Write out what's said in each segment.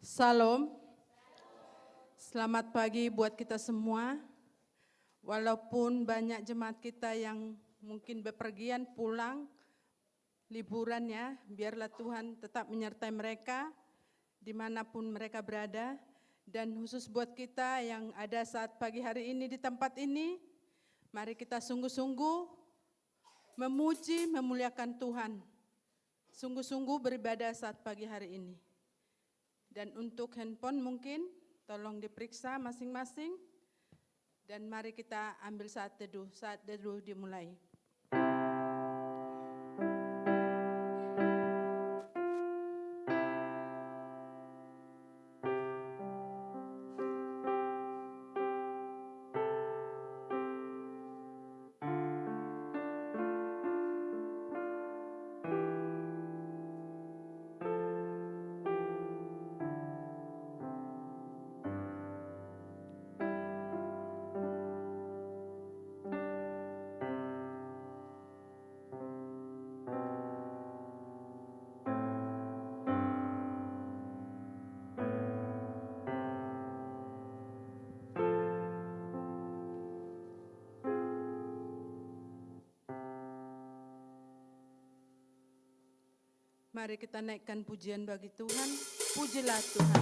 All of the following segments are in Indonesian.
Salam, selamat pagi buat kita semua. Walaupun banyak jemaat kita yang mungkin bepergian pulang, liburan ya, biarlah Tuhan tetap menyertai mereka dimanapun mereka berada. Dan khusus buat kita yang ada saat pagi hari ini di tempat ini, mari kita sungguh-sungguh memuji, memuliakan Tuhan. Sungguh-sungguh beribadah saat pagi hari ini. Dan untuk handphone mungkin tolong diperiksa masing-masing. Dan mari kita ambil saat teduh dimulai. Mari kita naikkan pujian bagi Tuhan, pujilah Tuhan.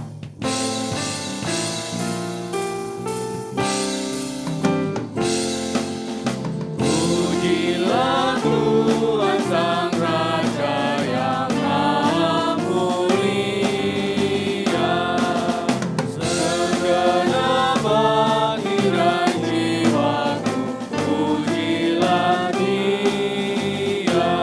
Pujilah Tuhan Sang Raja yang Maha Mulia, segenap hati dan jiwaku, pujilah Dia.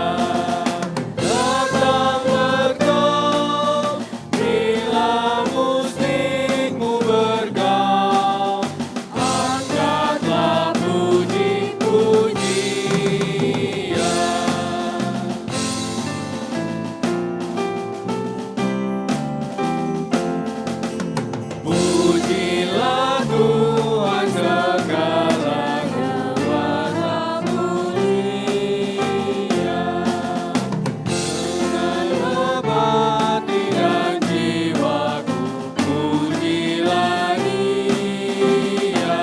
Datang bergaul, bila musikmu bergaul, angkatlah puji-pujian. Pujilah Tuhan segala kuasa mulia, segenap hati dan jiwaku, pujilah Dia.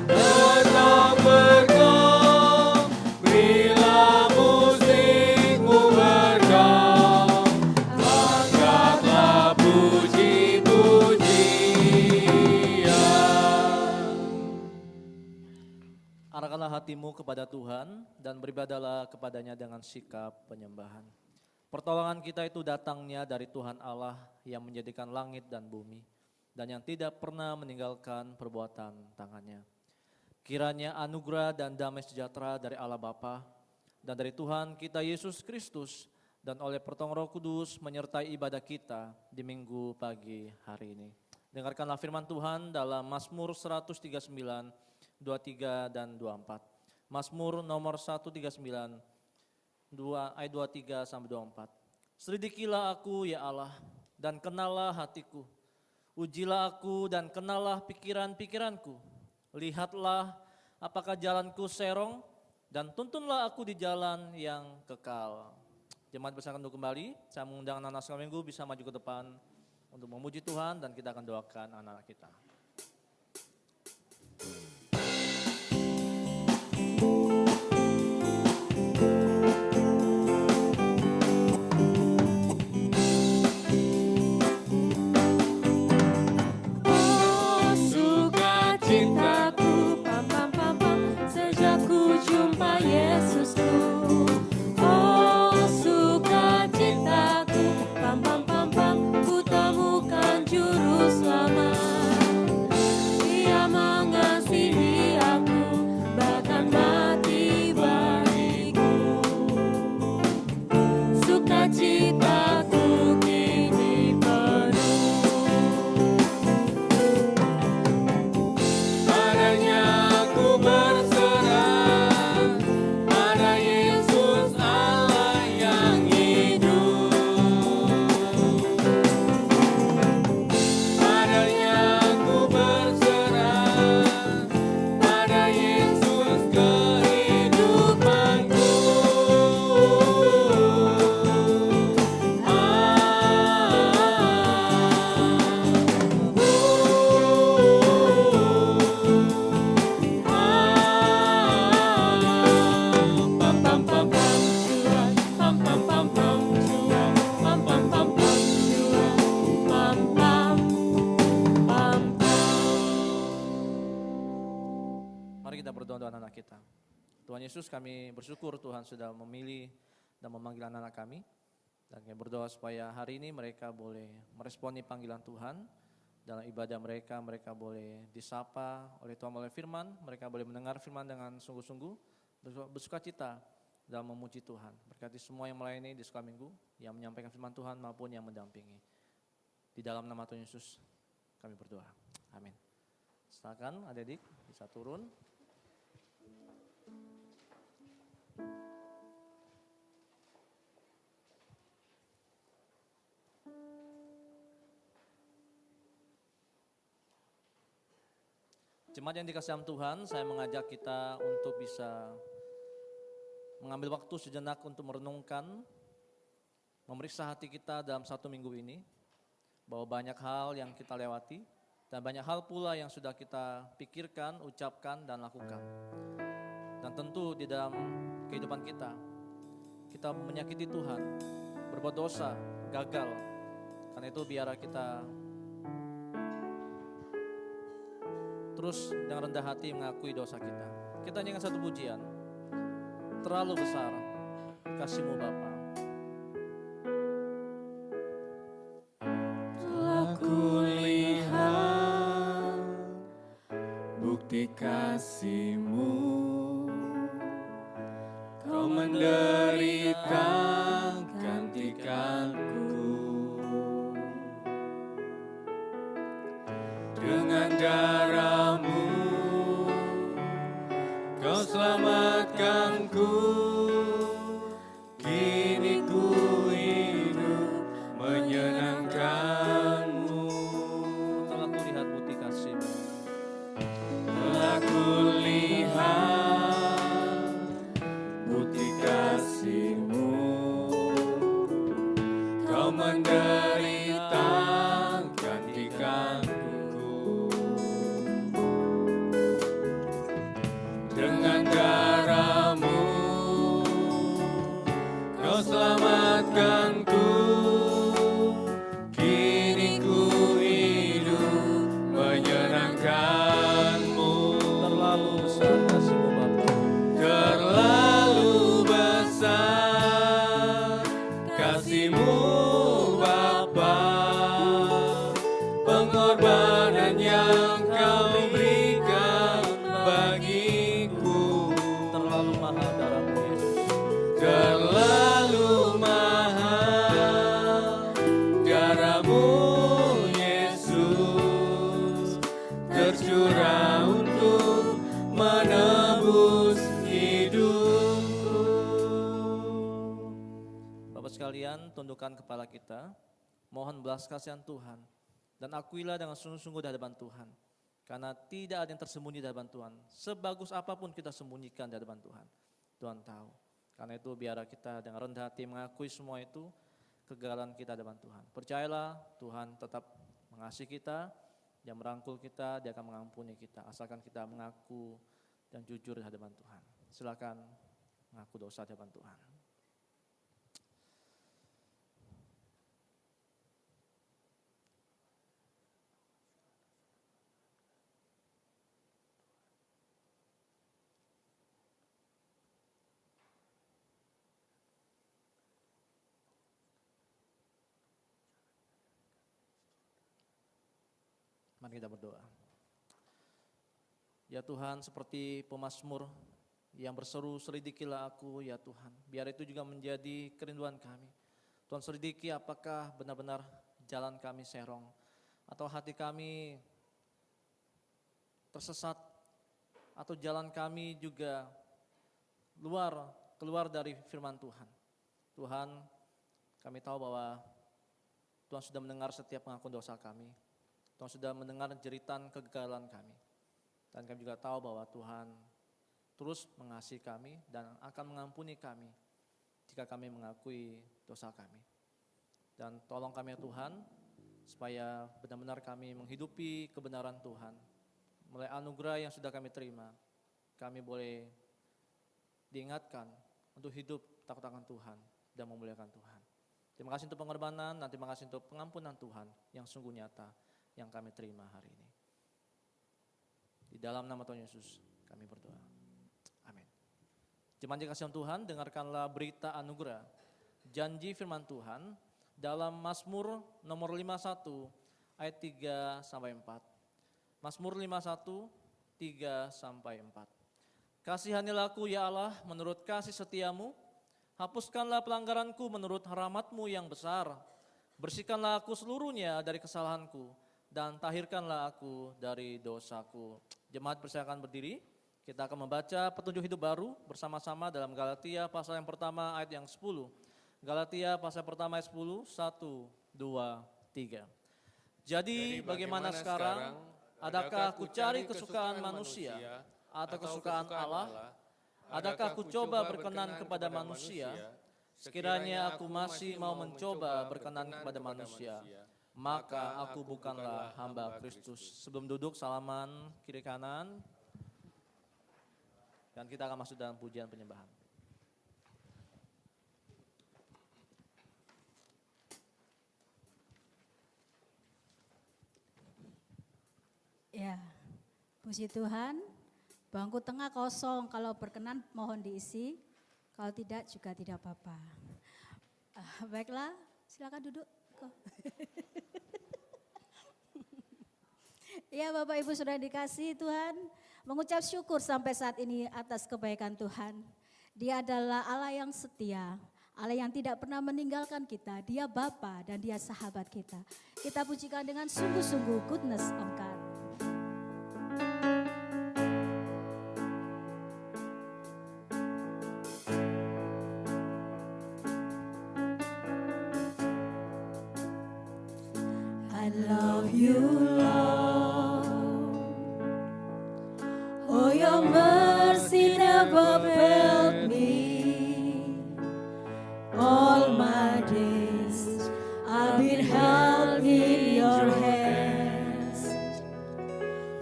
Datang bergaul, bila musikmu bergaul, angkatlah puji-pujian. Arahkanlah hatimu kepada Tuhan dan beribadahlah kepadanya dengan sikap penyembahan. Pertolongan kita itu datangnya dari Tuhan Allah yang menjadikan langit dan bumi dan yang tidak pernah meninggalkan perbuatan tangannya. Kiranya anugerah dan damai sejahtera dari Allah Bapa dan dari Tuhan kita Yesus Kristus dan oleh pertolongan Roh Kudus menyertai ibadah kita di minggu pagi hari ini. Dengarkanlah firman Tuhan dalam Mazmur 139, 23 dan 24. Mazmur nomor 139, ayat 23 sampai 24. Selidikilah aku ya Allah dan kenallah hatiku. Ujilah aku dan kenallah pikiran-pikiranku. Lihatlah apakah jalanku serong dan tuntunlah aku di jalan yang kekal. Jemaat bersama kembali, saya mengundang anak-anak sekolah minggu bisa maju ke depan untuk memuji Tuhan dan kita akan doakan anak-anak kita. Oh sukacitaku, pam pam pam pam, sejak ku jumpa Yesusku. Oh sukacitaku, pam pam pam pam, ku temukan juru selamat. Dia mengasihi kita. Tuhan Yesus, kami bersyukur Tuhan sudah memilih dan memanggil anak-anak kami. Dan kami berdoa supaya hari ini mereka boleh meresponi panggilan Tuhan. Dalam ibadah mereka, mereka boleh disapa oleh Tuhan melalui firman. Mereka boleh mendengar firman dengan sungguh-sungguh, bersuka cita dalam memuji Tuhan. Berkati semua yang melayani di sekolah minggu, yang menyampaikan firman Tuhan maupun yang mendampingi. Di dalam nama Tuhan Yesus kami berdoa. Amin. Silakan adik-adik bisa turun. Jemaat yang dikasihi Tuhan, saya mengajak kita untuk bisa mengambil waktu sejenak untuk merenungkan, memeriksa hati kita dalam satu minggu ini, bahwa banyak hal yang kita lewati, dan banyak hal pula yang sudah kita pikirkan, ucapkan, dan lakukan. Dan tentu di dalam kehidupan kita menyakiti Tuhan, berbuat dosa, gagal. Karena itu biar kita terus dengan rendah hati mengakui dosa kita. Kita nyanyikan satu pujian. Terlalu besar kasih-Mu Bapa. Telah kulihat bukti kasih-Mu, Kau menderita gantikanku. Dengan darah-Mu Kau selamatkanku. Kini ku hidup menyenangkan-Mu. Telah kulihat bukti kasih-Mu. Telah kulihat bukti kasih-Mu, Kau menderita gantikanku. Dengan darah-Mu Kau selamatkanku. Kini ku hidup menyenangkan-Mu. Terlalu besar kasih-Mu Bapa. Terlalu besar kasih-Mu Bapa, pengorbanan yang Kau berikan bagiku. Terlalu mahal darah-Mu Yesus. Terlalu mahal darah-Mu Yesus, tercurah untuk menebus hidupku. Bapak sekalian, tundukkan kepala kita. Mohon belas kasihan Tuhan. Dan akuilah dengan sungguh-sungguh di hadapan Tuhan. Karena tidak ada yang tersembunyi di hadapan Tuhan. Sebagus apapun kita sembunyikan di hadapan Tuhan, Tuhan tahu. Karena itu biar kita dengan rendah hati mengakui semua itu, kegagalan kita di hadapan Tuhan. Percayalah Tuhan tetap mengasihi kita, Dia merangkul kita, Dia akan mengampuni kita. Asalkan kita mengaku dan jujur di hadapan Tuhan. Silakan mengaku dosa di hadapan Tuhan. Mari kita berdoa. Ya Tuhan, seperti pemazmur yang berseru, selidikilah aku ya Tuhan. Biar itu juga menjadi kerinduan kami. Tuhan, selidiki apakah benar-benar jalan kami serong, atau hati kami tersesat, atau jalan kami juga keluar dari firman Tuhan. Tuhan, kami tahu bahwa Tuhan sudah mendengar setiap pengakuan dosa kami. Tuhan sudah mendengar jeritan kegagalan kami. Dan kami juga tahu bahwa Tuhan terus mengasihi kami dan akan mengampuni kami jika kami mengakui dosa kami. Dan tolong kami ya Tuhan, supaya benar-benar kami menghidupi kebenaran Tuhan. Mulai anugerah yang sudah kami terima, kami boleh diingatkan untuk hidup takut akan Tuhan dan memuliakan Tuhan. Terima kasih untuk pengorbanan dan terima kasih untuk pengampunan Tuhan yang sungguh nyata yang kami terima hari ini. Di dalam nama Tuhan Yesus kami berdoa. Jemaat yang kasih Tuhan, dengarkanlah berita anugerah, janji firman Tuhan dalam Mazmur nomor 51 ayat 3 sampai 4. Mazmur 51 3 sampai 4. Kasihanilah aku ya Allah menurut kasih setiamu, hapuskanlah pelanggaranku menurut rahmat-Mu yang besar. Bersihkanlah aku seluruhnya dari kesalahanku dan tahirkanlah aku dari dosaku. Jemaat persilakan berdiri. Kita akan membaca petunjuk hidup baru bersama-sama dalam Galatia pasal yang pertama ayat yang 10. Galatia pasal pertama ayat 10, 1, 2, 3. Jadi bagaimana sekarang? Adakah aku cari kesukaan manusia atau kesukaan Allah? Adakah aku coba berkenan kepada manusia? Sekiranya aku masih mau mencoba berkenan kepada manusia, maka aku bukanlah hamba Kristus. Sebelum duduk, salaman kiri kanan. Dan kita akan masuk dalam pujian penyembahan. Ya, puji Tuhan. Bangku tengah kosong, kalau berkenan mohon diisi, kalau tidak juga tidak apa-apa. Baiklah, silakan duduk. Ya Bapak Ibu sudah dikasih Tuhan, mengucap syukur sampai saat ini atas kebaikan Tuhan. Dia adalah Allah yang setia, Allah yang tidak pernah meninggalkan kita. Dia Bapa dan Dia sahabat kita. Kita pujikan dengan sungguh-sungguh goodness of God. I love you, Lord. Oh, your mercy never failed me. All my days I've been held in your hands.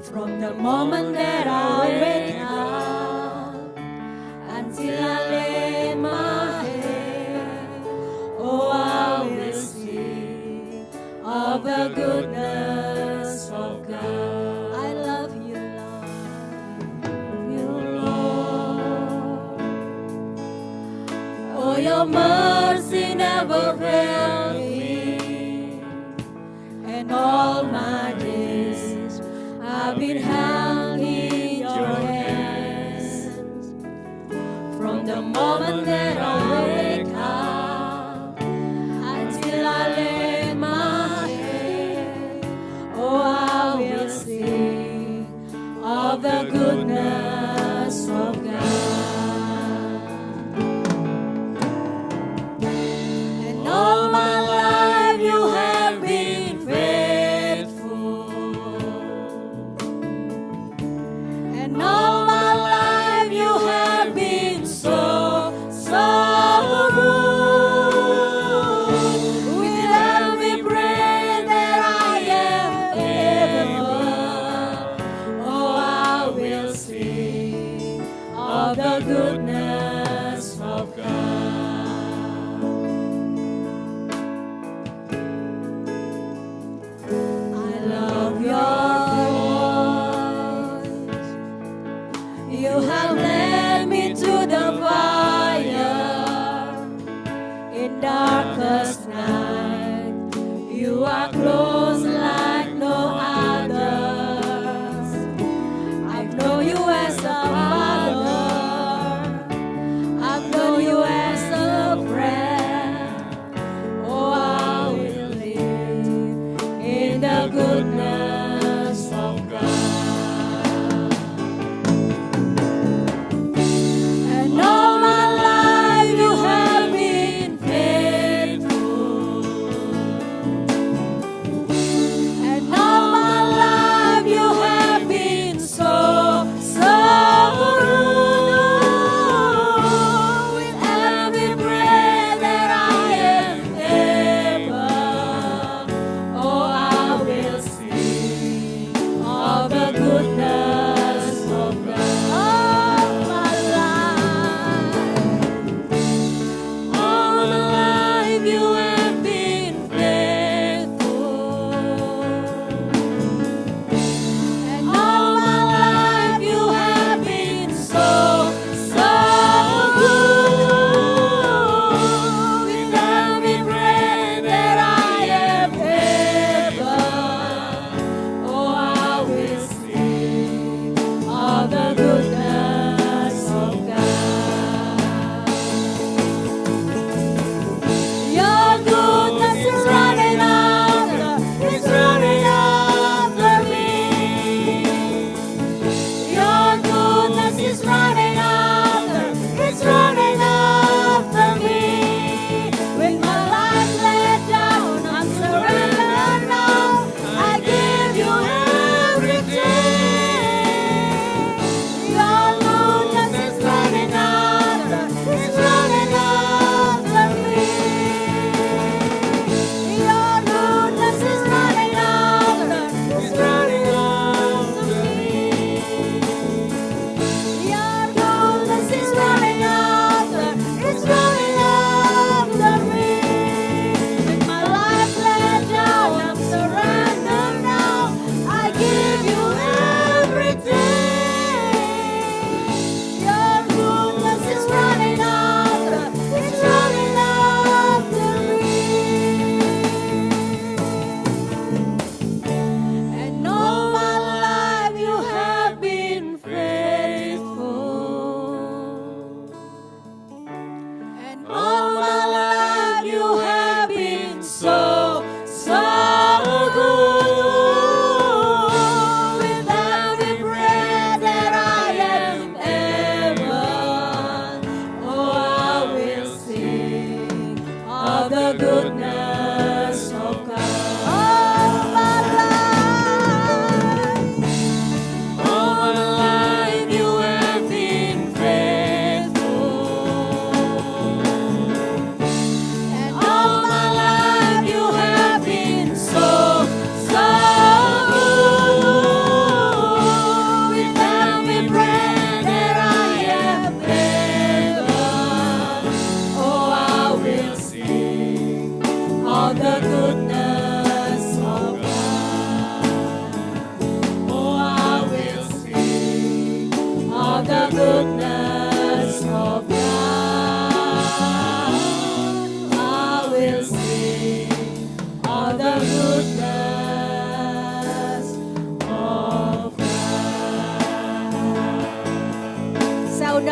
From the moment that I wake up until I lay my head, oh, I will sing of the goodness of God. I love you, Lord. Oh, your mercy never failed me, and all my days I've been held in your hands. From the moment that I wake up until I lay my head, oh, I will sing of the goodness of God. And all my life you have been faithful, and all my life you have been so good. With every breath that I am able, oh, I will sing of the goodness of God. I love your voice. You have led me to the fire in darkest night. You are close like no others. I've known you as a father. I've known you as a friend. Oh, I will live in the goodness of God. And all my life you have been faithful. And all my life you have been so good. With every breath that I am able, oh, I will sing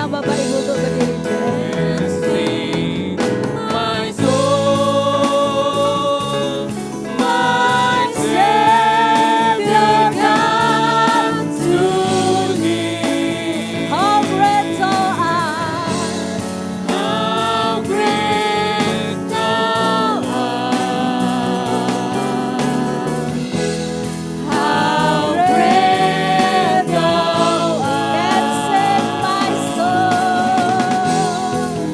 undang Bapak Ibu untuk berdiri. Sing my soul, my Savior God to Thee. How great thou art. How great Thou art! How great Thou Can save my soul.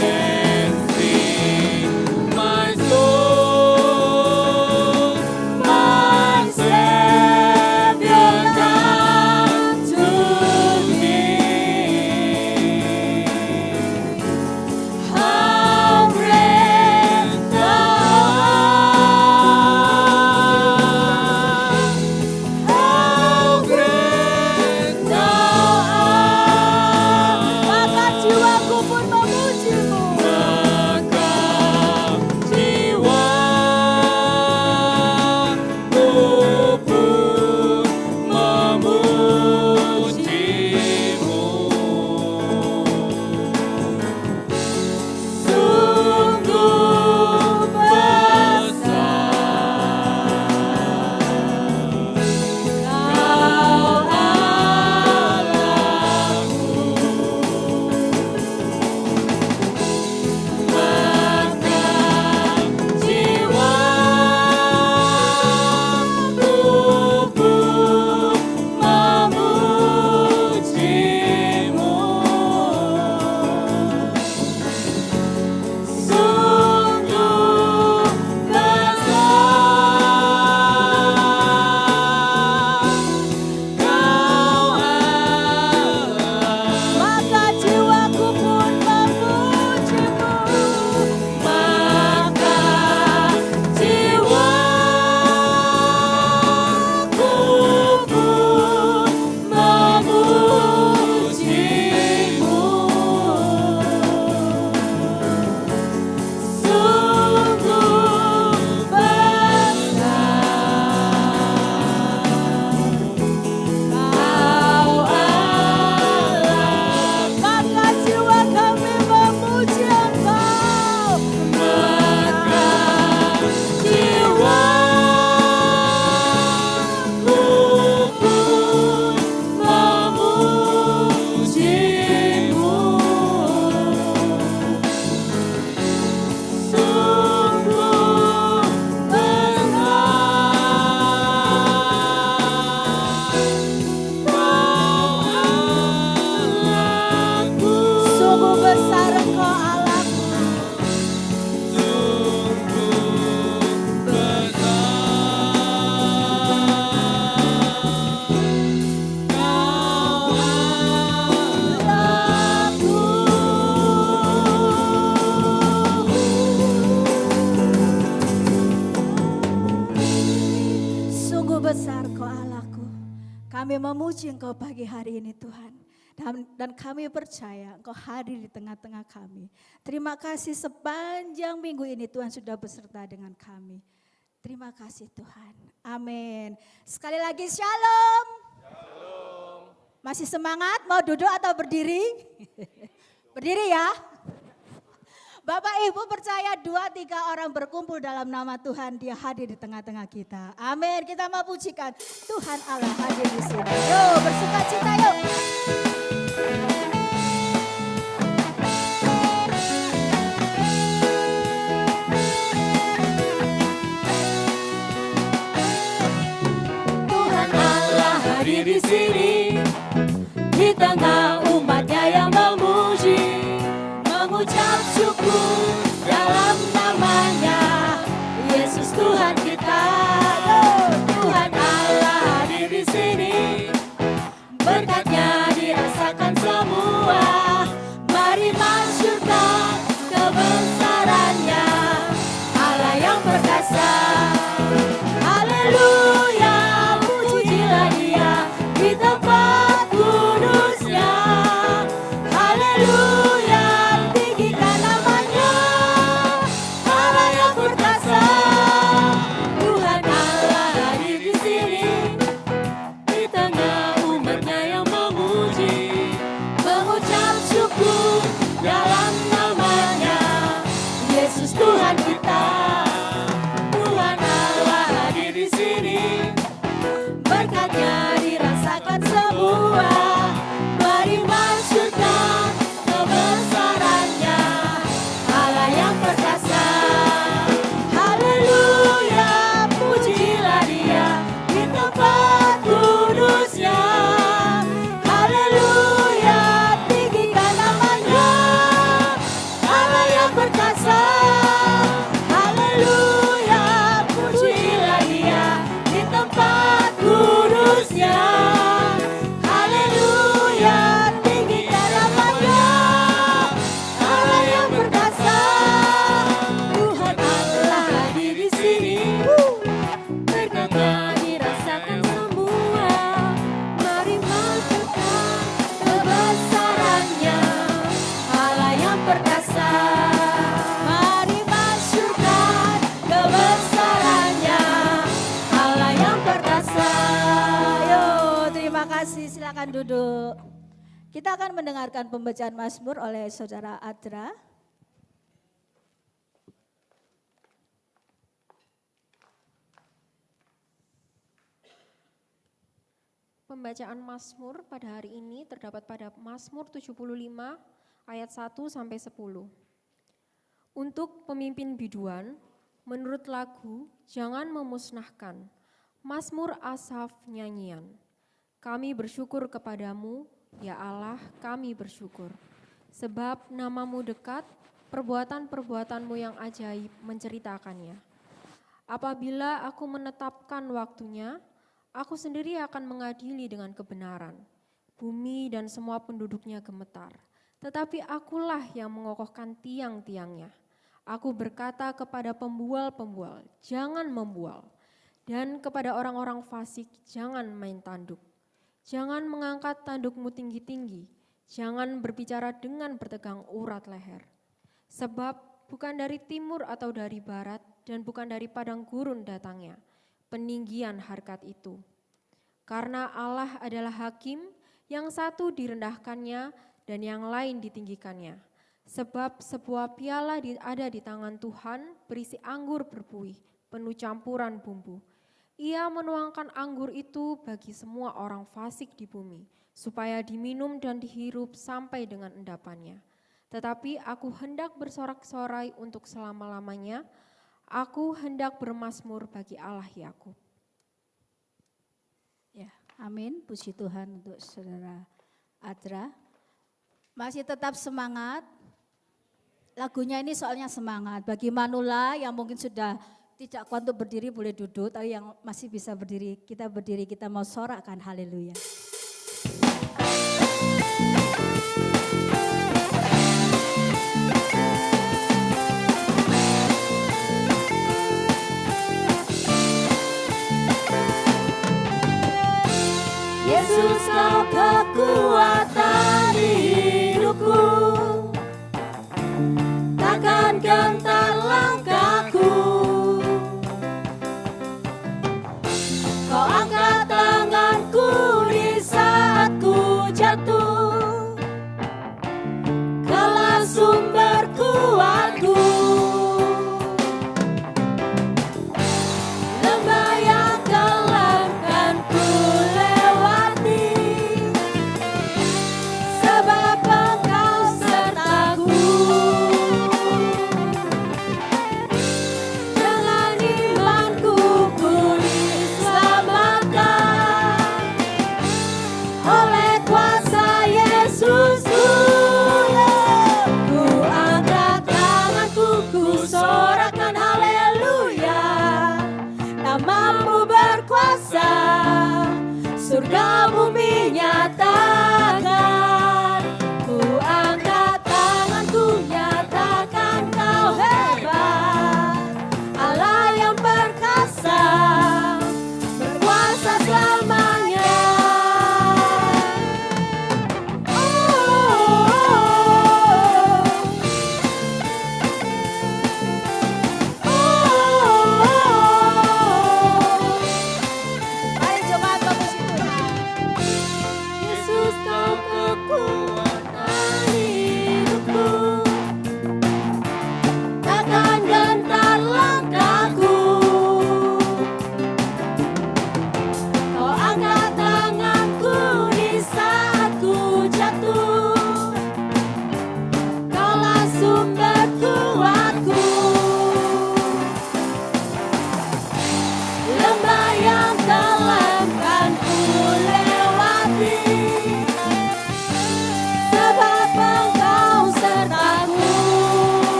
Then sing my soul, my Savior God to Thee. How great Thou art! How great Thou art! Maka jiwaku pun memujimu. Maka jiwaku pun memujimu. Sungguh besar Kau Allahku, maka jiwaku pun memujimu. Sungguh besar Kau Allah, Maka jiwaku pun memujimu. maka jiwaku pun memujimu. Sungguh besar Kau Allah, Maka jiwa kami memuji Engkau. maka jiwaku pun memujimu. Sungguh besar Kau Allahku. Sungguh besar Kau Allahku. Kami memuji Engkau pagi hari ini Tuhan. Dan kami percaya Engkau hadir di tengah-tengah kami. Terima kasih sepanjang minggu ini Tuhan sudah beserta dengan kami. Terima kasih Tuhan. Amin. Sekali lagi shalom. Masih semangat? Mau duduk atau berdiri? Berdiri ya. Bapak Ibu percaya 2-3 orang berkumpul dalam nama Tuhan, Dia hadir di tengah-tengah kita. Amin. Kita mau pujikan Tuhan Allah hadir di sini. Yuk bersukacita yuk. Tuhan Allah hadir di sini, di tengah umatnya yang memuji, mengucap syukur dalam namanya, Yesus Tuhan kita. Tuhan Allah hadir di sini, berkatnya dirasakan semua. Mari masyurkan kebesarannya, Allah yang perkasa. Haleluya, pujilah Dia di tempat kudusnya. berkatnya dirasakan semua. Mari masyurkan kebesarannya, Allah yang perkasa. Haleluya, pujilah Dia di tempat kudusnya. Haleluya, tinggikan namanya, Allah yang perkasa. Haleluya, pujilah Dia di tempat kudusnya. Haleluya, tinggikan namanya, Allah yang perkasa. Tuhan Allah hadir di sini, berkatnya dirasakan semua. Mari masyurkan kebesarannya, Allah yang perkasa. Mari masyurkan kebesarannya, Allah yang perkasa. Ayo, terima kasih. Silakan duduk. Kita akan mendengarkan pembacaan Mazmur oleh Saudara Adra. Pembacaan Mazmur pada hari ini terdapat pada Mazmur 75 ayat 1 sampai 10. Untuk pemimpin biduan, menurut lagu jangan memusnahkan, Mazmur Asaf nyanyian. Kami bersyukur kepadamu, ya Allah, kami bersyukur. Sebab namamu dekat, perbuatan-perbuatanmu yang ajaib menceritakannya. Apabila aku menetapkan waktunya, aku sendiri akan mengadili dengan kebenaran. Bumi dan semua penduduknya gemetar. Tetapi akulah yang mengokohkan tiang-tiangnya. Aku berkata kepada pembual-pembual, jangan membual. Dan kepada orang-orang fasik, jangan main tanduk. Jangan mengangkat tandukmu tinggi-tinggi. Jangan berbicara dengan bertegang urat leher. Sebab bukan dari timur atau dari barat, dan bukan dari padang gurun datangnya peninggian harkat itu. Karena Allah adalah hakim, yang satu direndahkannya dan yang lain ditinggikannya. Sebab sebuah piala ada di tangan Tuhan berisi anggur berbuih, penuh campuran bumbu. Ia menuangkan anggur itu bagi semua orang fasik di bumi, supaya diminum dan dihirup sampai dengan endapannya. Tetapi aku hendak bersorak-sorai untuk selama-lamanya, aku hendak bermazmur bagi Allah Yakub. Ya, amin. Puji Tuhan untuk Saudara Adra. Masih tetap semangat. Lagunya ini soalnya semangat. Bagi manula yang mungkin sudah tidak kuat untuk berdiri boleh duduk, tapi yang masih bisa berdiri, kita mau sorakkan haleluya. Yesus kau kekuatan di hidupku, takkan gentar langkahku. Kau angkat tanganku di saat ku jatuh, Kaulah sumber kuatku. Lembah yang kelam kan ku lewati, sebab Engkau sertaku.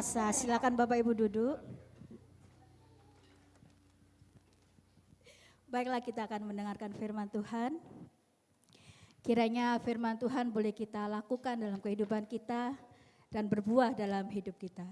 kuasa. Silakan Bapak Ibu duduk. Baiklah, kita akan mendengarkan firman Tuhan. Kiranya firman Tuhan boleh kita lakukan dalam kehidupan kita dan berbuah dalam hidup kita.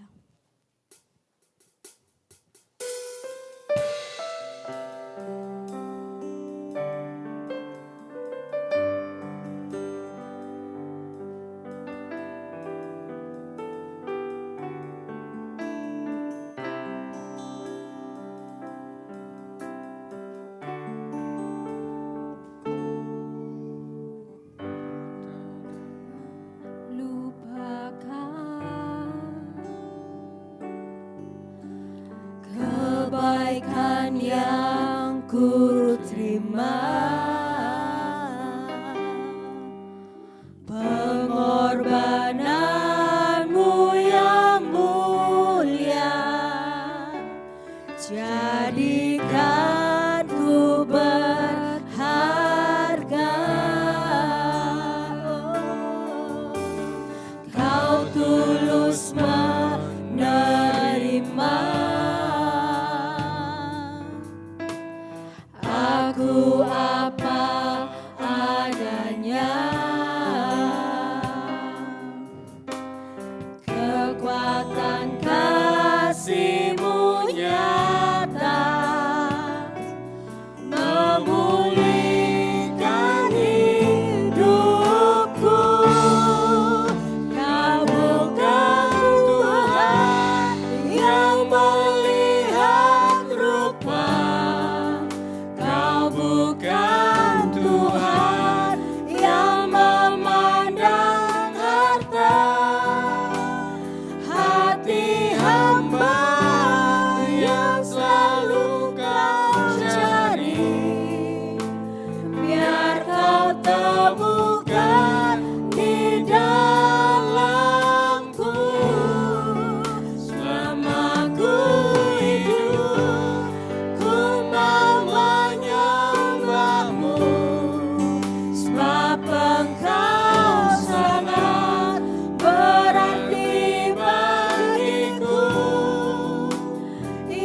Kebaikan yang ku terima, pengorbananmu yang mulia, jadikan ku berharga. Kau tulus menerima aku apa adanya, kekuatan kasih-Mu nyata, memulihkan hidupku. Kau bukan Tuhan yang melihat rupa, Kau bukan Tuhan yang memandang harta. Hati hamba yang selalu Kau cari, biar Kau temukan di dalamku. Selama ku hidup, ku mau menyembah-Mu, sebab Engkau sangat berarti bagiku.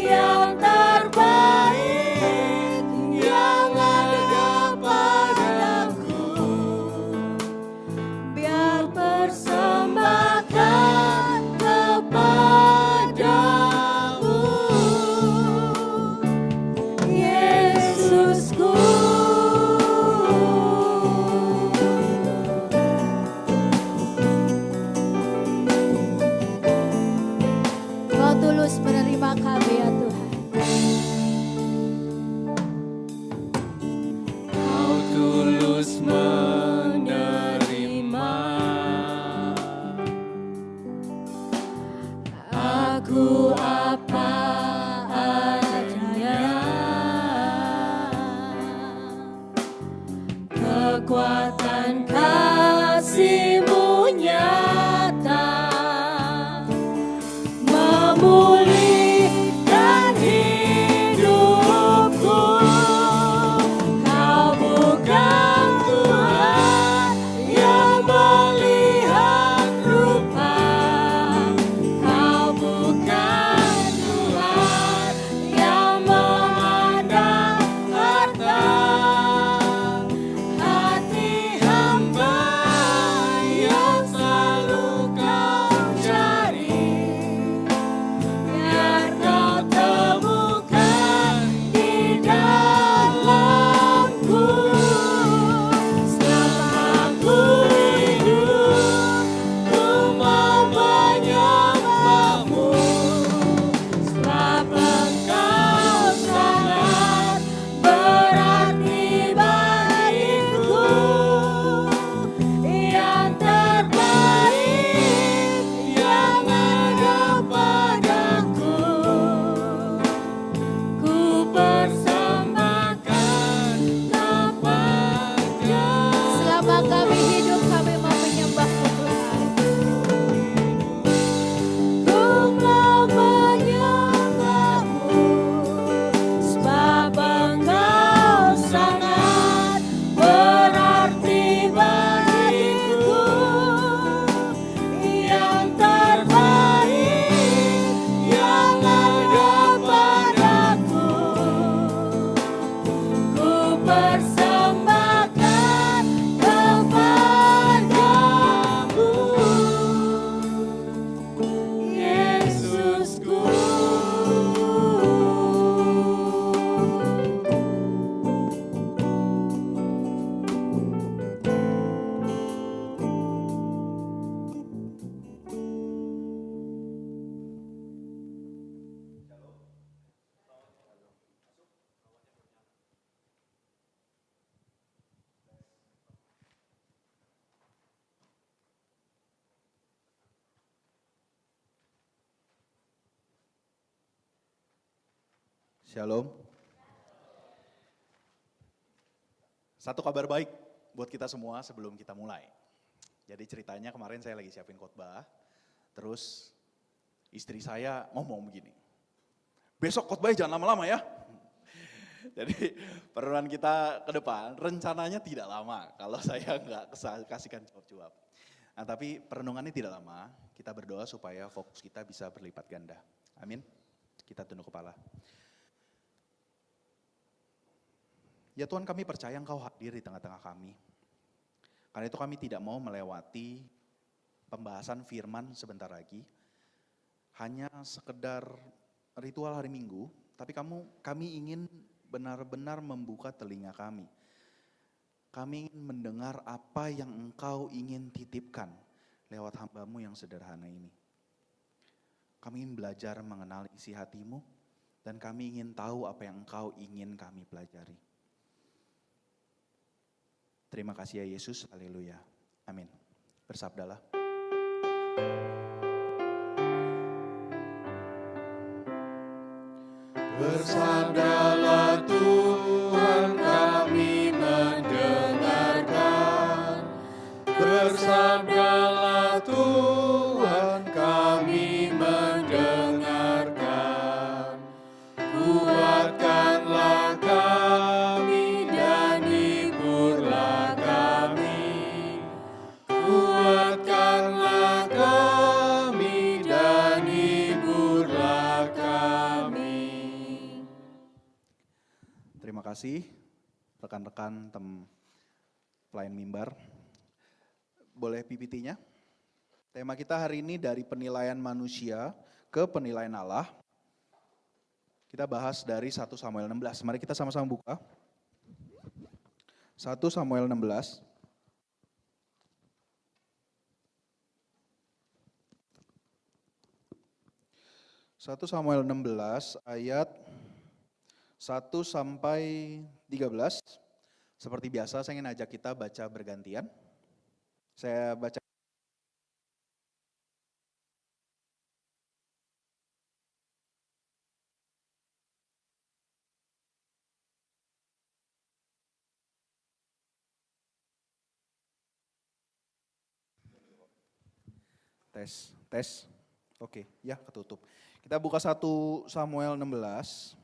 Yang terbaik yang ada padaku, biar persembahkan kepadamu, Yesusku. Kau tulus menerima kami ya Tuhan. Kau tulus menerima aku apa adanya, kekuatan kasih-Mu nyata, memulihkan hidupku. Kau bukan Tuhan yang melihat rupa, Kau bukan Tuhan yang memandang harta. Hati Shalom. Satu kabar baik buat kita semua sebelum kita mulai. Jadi ceritanya kemarin saya lagi siapin khotbah, terus istri saya ngomong begini, besok khotbahnya jangan lama-lama ya. Jadi perenungan kita ke depan rencananya tidak lama kalau saya nggak kasihkan jawab-jawab. Nah tapi perenungannya tidak lama, kita berdoa supaya fokus kita bisa berlipat ganda. Amin. Kita tunduk kepala. Ya Tuhan, kami percaya Engkau hadir di tengah-tengah kami. Karena itu kami tidak mau melewati pembahasan firman sebentar lagi. Hanya sekedar ritual hari Minggu, tapi kami ingin benar-benar membuka telinga kami. Kami ingin mendengar apa yang Engkau ingin titipkan lewat hamba-Mu yang sederhana ini. Kami ingin belajar mengenal isi hati-Mu, dan kami ingin tahu apa yang Engkau ingin kami pelajari. Terima kasih ya Yesus, haleluya, amin. Bersabdalah. Bersabdalah Tuhan, kami mendengarkan. Bersabdalah Tuhan, kami mendengarkan. Kuatkanlah kami dan hiburlah kami. Kuatkanlah kami dan hiburlah kami. Terima kasih rekan-rekan pelayan mimbar. Boleh PPT-nya? Tema kita hari ini dari penilaian manusia ke penilaian Allah. Kita bahas dari 1 Samuel 16. Mari kita sama-sama buka. 1 Samuel 16. Satu Samuel 16 ayat 1 sampai 13. Seperti biasa saya ingin ajak kita baca bergantian. Saya baca. Tes. Oke, ya ketutup. Kita buka 1 Samuel 16.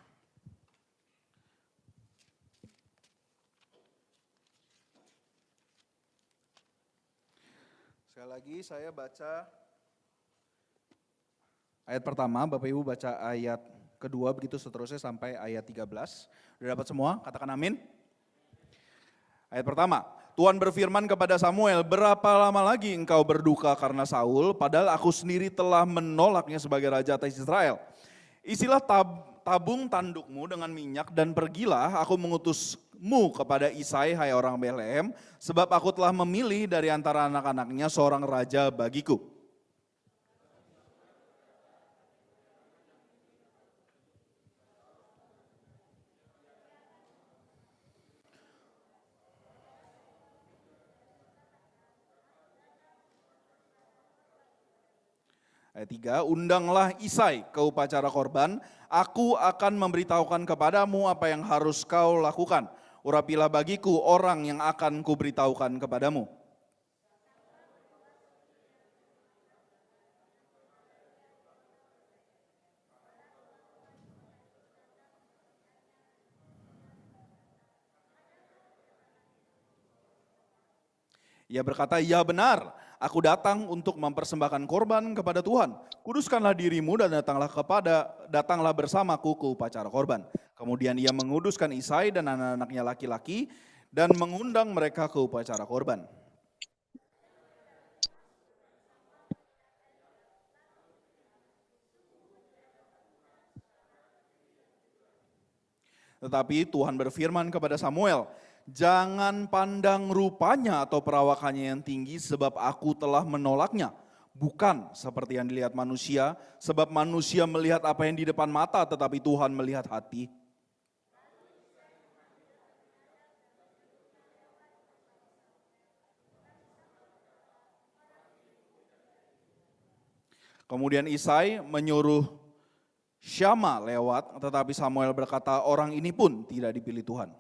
Sekali lagi saya baca ayat pertama, Bapak Ibu baca ayat kedua, begitu seterusnya sampai ayat 13. Sudah dapat semua? Katakan amin. Ayat pertama, Tuhan berfirman kepada Samuel, berapa lama lagi engkau berduka karena Saul, padahal aku sendiri telah menolaknya sebagai raja atas Israel. Isilah tabung tandukmu dengan minyak dan pergilah, aku mengutusmu kepada Isai, hai orang Betlehem, sebab aku telah memilih dari antara anak-anaknya seorang raja bagiku. Ayat 3, undanglah Isai ke upacara korban, aku akan memberitahukan kepadamu apa yang harus kau lakukan. Urapilah bagiku orang yang akan kuberitahukan kepadamu. Ia berkata, ya benar, aku datang untuk mempersembahkan korban kepada Tuhan. Kuduskanlah dirimu dan datanglah bersamaku ke upacara korban. Kemudian ia menguduskan Isai dan anak-anaknya laki-laki dan mengundang mereka ke upacara korban. Tetapi Tuhan berfirman kepada Samuel, jangan pandang rupanya atau perawakannya yang tinggi sebab aku telah menolaknya. Bukan seperti yang dilihat manusia, sebab manusia melihat apa yang di depan mata tetapi Tuhan melihat hati. Kemudian Isai menyuruh Syama lewat, tetapi Samuel berkata, orang ini pun tidak dipilih Tuhan.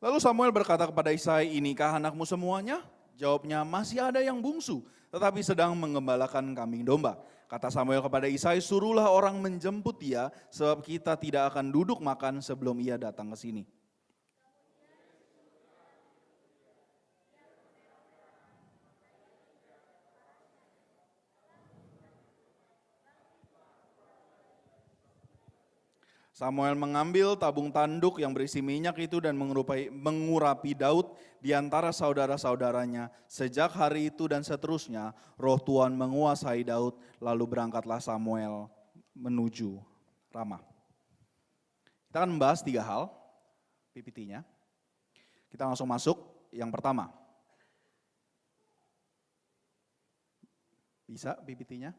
Lalu Samuel berkata kepada Isai, inikah anakmu semuanya? Jawabnya, masih ada yang bungsu, tetapi sedang mengembalakan kambing domba. Kata Samuel kepada Isai, suruhlah orang menjemput dia, sebab kita tidak akan duduk makan sebelum ia datang ke sini. Samuel mengambil tabung tanduk yang berisi minyak itu dan mengurapi Daud di antara saudara-saudaranya. Sejak hari itu dan seterusnya, roh Tuhan menguasai Daud, lalu berangkatlah Samuel menuju Rama. Kita akan membahas 3 hal, PPT-nya. Kita langsung masuk, yang pertama. Bisa PPT-nya?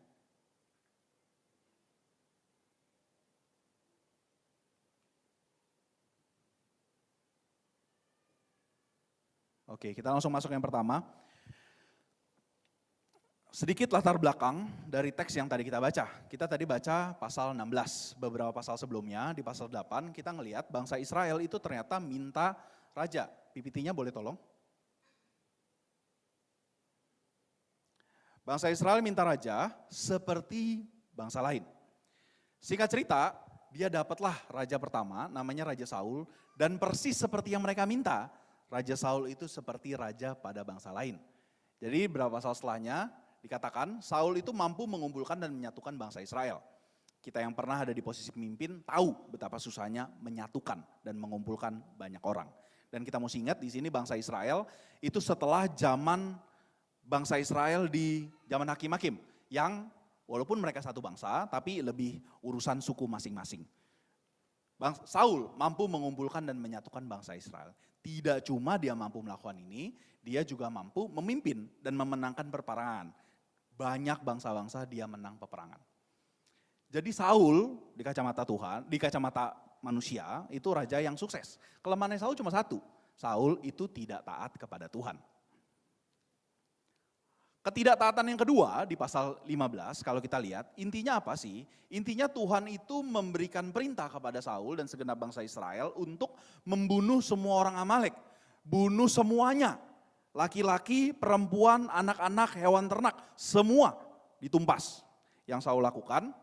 Oke, kita langsung masuk yang pertama. Sedikit latar belakang dari teks yang tadi kita baca. Kita tadi baca pasal 16, beberapa pasal sebelumnya, di pasal 8 kita ngelihat bangsa Israel itu ternyata minta raja. PPT-nya boleh tolong? Bangsa Israel minta raja seperti bangsa lain. Singkat cerita, dia dapatlah raja pertama, namanya Raja Saul, dan persis seperti yang mereka minta, Raja Saul itu seperti raja pada bangsa lain. Jadi beberapa pasal setelahnya dikatakan Saul itu mampu mengumpulkan dan menyatukan bangsa Israel. Kita yang pernah ada di posisi pemimpin tahu betapa susahnya menyatukan dan mengumpulkan banyak orang. Dan kita mesti ingat di sini bangsa Israel itu setelah zaman bangsa Israel di zaman hakim-hakim. Yang walaupun mereka satu bangsa tapi lebih urusan suku masing-masing. Saul mampu mengumpulkan dan menyatukan bangsa Israel. Tidak cuma dia mampu melakukan ini, dia juga mampu memimpin dan memenangkan peperangan. Banyak bangsa-bangsa dia menang peperangan. Jadi Saul di kacamata Tuhan, di kacamata manusia itu raja yang sukses. Kelemahannya Saul cuma satu, Saul itu tidak taat kepada Tuhan. Ketidaktaatan yang kedua di pasal 15 kalau kita lihat, intinya apa sih? Intinya Tuhan itu memberikan perintah kepada Saul dan segenap bangsa Israel untuk membunuh semua orang Amalek. Bunuh semuanya, laki-laki, perempuan, anak-anak, hewan ternak, semua ditumpas. Yang Saul lakukan,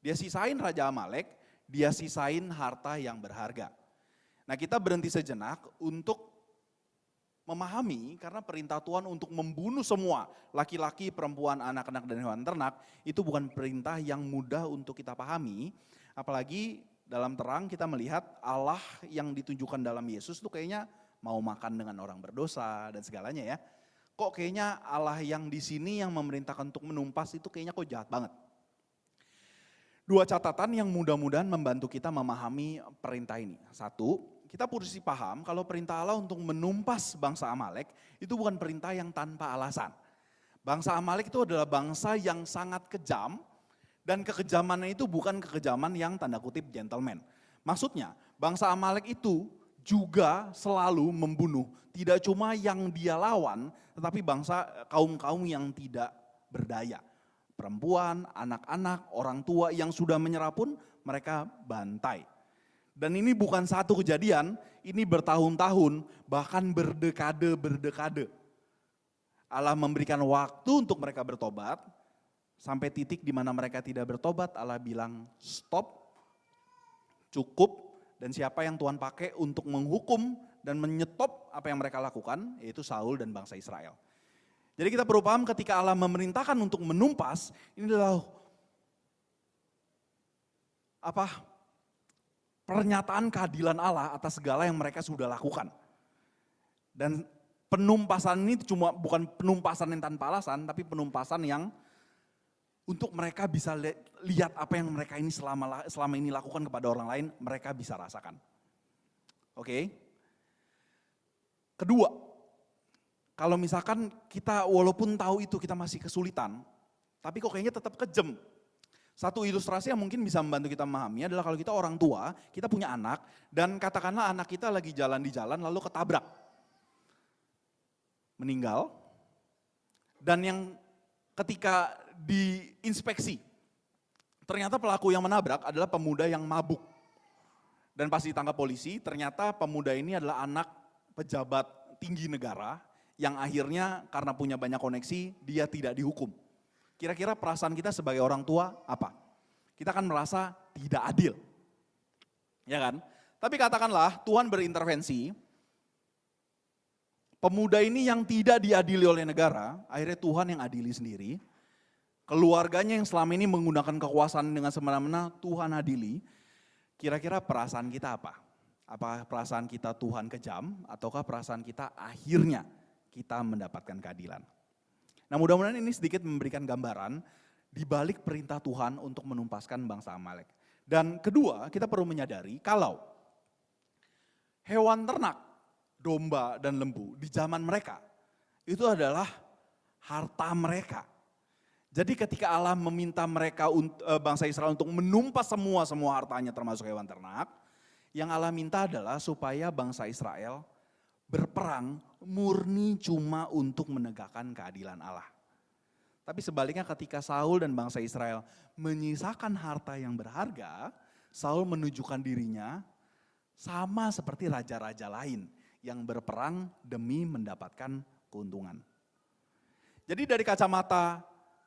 dia sisain Raja Amalek, dia sisain harta yang berharga. Nah kita berhenti sejenak untuk memahami karena perintah Tuhan untuk membunuh semua laki-laki, perempuan, anak-anak dan hewan ternak itu bukan perintah yang mudah untuk kita pahami. Apalagi dalam terang kita melihat Allah yang ditunjukkan dalam Yesus itu kayaknya mau makan dengan orang berdosa dan segalanya ya. Kok kayaknya Allah yang di sini yang memerintahkan untuk menumpas itu kayaknya kok jahat banget. 2 catatan yang mudah-mudahan membantu kita memahami perintah ini. 1, kita mesti paham kalau perintah Allah untuk menumpas bangsa Amalek itu bukan perintah yang tanpa alasan. Bangsa Amalek itu adalah bangsa yang sangat kejam dan kekejamannya itu bukan kekejaman yang tanda kutip gentleman. Maksudnya bangsa Amalek itu juga selalu membunuh, tidak cuma yang dia lawan tetapi bangsa kaum-kaum yang tidak berdaya. Perempuan, anak-anak, orang tua yang sudah menyerah pun mereka bantai. Dan ini bukan satu kejadian, ini bertahun-tahun, bahkan berdekade-berdekade. Allah memberikan waktu untuk mereka bertobat, sampai titik di mana mereka tidak bertobat, Allah bilang stop, cukup, dan siapa yang Tuhan pakai untuk menghukum dan menyetop apa yang mereka lakukan, yaitu Saul dan bangsa Israel. Jadi kita perlu paham ketika Allah memerintahkan untuk menumpas, ini adalah pernyataan keadilan Allah atas segala yang mereka sudah lakukan. Dan penumpasan ini cuma bukan penumpasan yang tanpa alasan, tapi penumpasan yang untuk mereka bisa lihat apa yang mereka ini selama ini lakukan kepada orang lain, mereka bisa rasakan. Oke. Kedua, kalau misalkan kita walaupun tahu itu kita masih kesulitan, tapi kok kayaknya tetap kejam. Satu ilustrasi yang mungkin bisa membantu kita memahami adalah kalau kita orang tua, kita punya anak, dan katakanlah anak kita lagi jalan di jalan lalu ketabrak. Meninggal, dan yang ketika diinspeksi, ternyata pelaku yang menabrak adalah pemuda yang mabuk. Dan pas ditangkap polisi, ternyata pemuda ini adalah anak pejabat tinggi negara yang akhirnya karena punya banyak koneksi, dia tidak dihukum. Kira-kira perasaan kita sebagai orang tua apa? Kita akan merasa tidak adil. Ya kan? Tapi katakanlah Tuhan berintervensi, pemuda ini yang tidak diadili oleh negara, akhirnya Tuhan yang adili sendiri. Keluarganya yang selama ini menggunakan kekuasaan dengan semena-mena, Tuhan adili. Kira-kira perasaan kita apa? Apakah perasaan kita Tuhan kejam, ataukah perasaan kita akhirnya kita mendapatkan keadilan? Nah, mudah-mudahan ini sedikit memberikan gambaran di balik perintah Tuhan untuk menumpaskan bangsa Amalek. Dan kedua, kita perlu menyadari kalau hewan ternak, domba dan lembu di zaman mereka itu adalah harta mereka. Jadi ketika Allah meminta mereka, bangsa Israel untuk menumpas semua hartanya termasuk hewan ternak, yang Allah minta adalah supaya bangsa Israel berperang murni cuma untuk menegakkan keadilan Allah. Tapi sebaliknya ketika Saul dan bangsa Israel menyisakan harta yang berharga, Saul menunjukkan dirinya sama seperti raja-raja lain yang berperang demi mendapatkan keuntungan. Jadi dari kacamata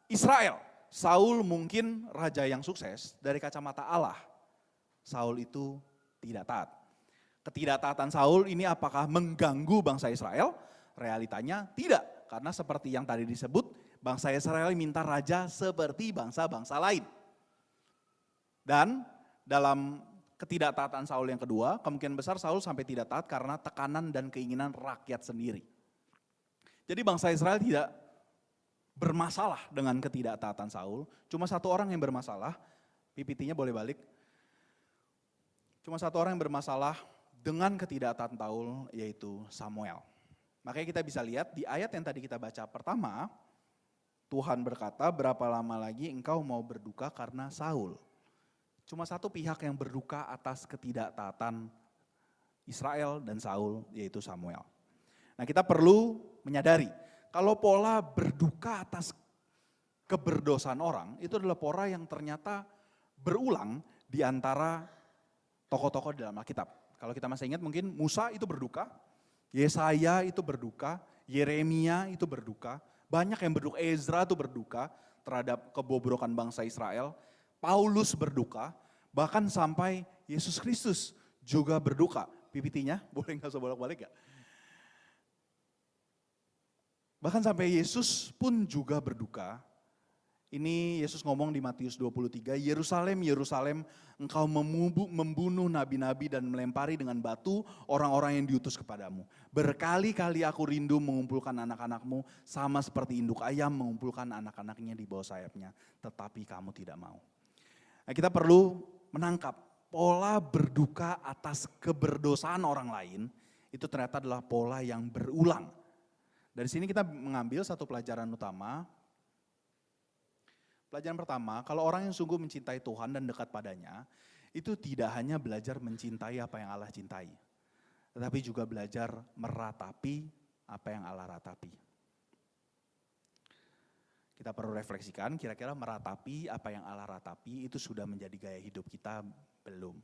Israel, Saul mungkin raja yang sukses. Dari kacamata Allah, Saul itu tidak taat. Ketidaktaatan Saul ini apakah mengganggu bangsa Israel? Realitanya tidak, karena seperti yang tadi disebut, bangsa Israel minta raja seperti bangsa-bangsa lain. Dan dalam ketidaktaatan Saul yang kedua, kemungkinan besar Saul sampai tidak taat karena tekanan dan keinginan rakyat sendiri. Jadi bangsa Israel tidak bermasalah dengan ketidaktaatan Saul, cuma satu orang yang bermasalah, PPT-nya boleh balik. Cuma satu orang yang bermasalah dengan ketidaktaatan Saul, yaitu Samuel. Makanya kita bisa lihat di ayat yang tadi kita baca pertama, Tuhan berkata, berapa lama lagi engkau mau berduka karena Saul. Cuma satu pihak yang berduka atas ketidaktaatan Israel dan Saul, yaitu Samuel. Nah, kita perlu menyadari, kalau pola berduka atas keberdosaan orang, itu adalah pola yang ternyata berulang di antara tokoh-tokoh di dalam Alkitab. Kalau kita masih ingat mungkin Musa itu berduka, Yesaya itu berduka, Yeremia itu berduka, banyak yang berduka, Ezra itu berduka terhadap kebobrokan bangsa Israel, Paulus berduka, bahkan sampai Yesus Kristus juga berduka. PPT-nya boleh nggak usah bolak-balik ya? Bahkan sampai Yesus pun juga berduka. Ini Yesus ngomong di Matius 23, Yerusalem, Yerusalem, engkau membunuh nabi-nabi dan melempari dengan batu orang-orang yang diutus kepadamu. Berkali-kali aku rindu mengumpulkan anak-anakmu sama seperti induk ayam mengumpulkan anak-anaknya di bawah sayapnya. Tetapi kamu tidak mau. Nah, kita perlu menangkap pola berduka atas keberdosaan orang lain itu ternyata adalah pola yang berulang. Dari sini kita mengambil satu pelajaran utama. Pelajaran pertama, kalau orang yang sungguh mencintai Tuhan dan dekat padanya, itu tidak hanya belajar mencintai apa yang Allah cintai, tetapi juga belajar meratapi apa yang Allah ratapi. Kita perlu refleksikan, kira-kira meratapi apa yang Allah ratapi itu sudah menjadi gaya hidup kita belum?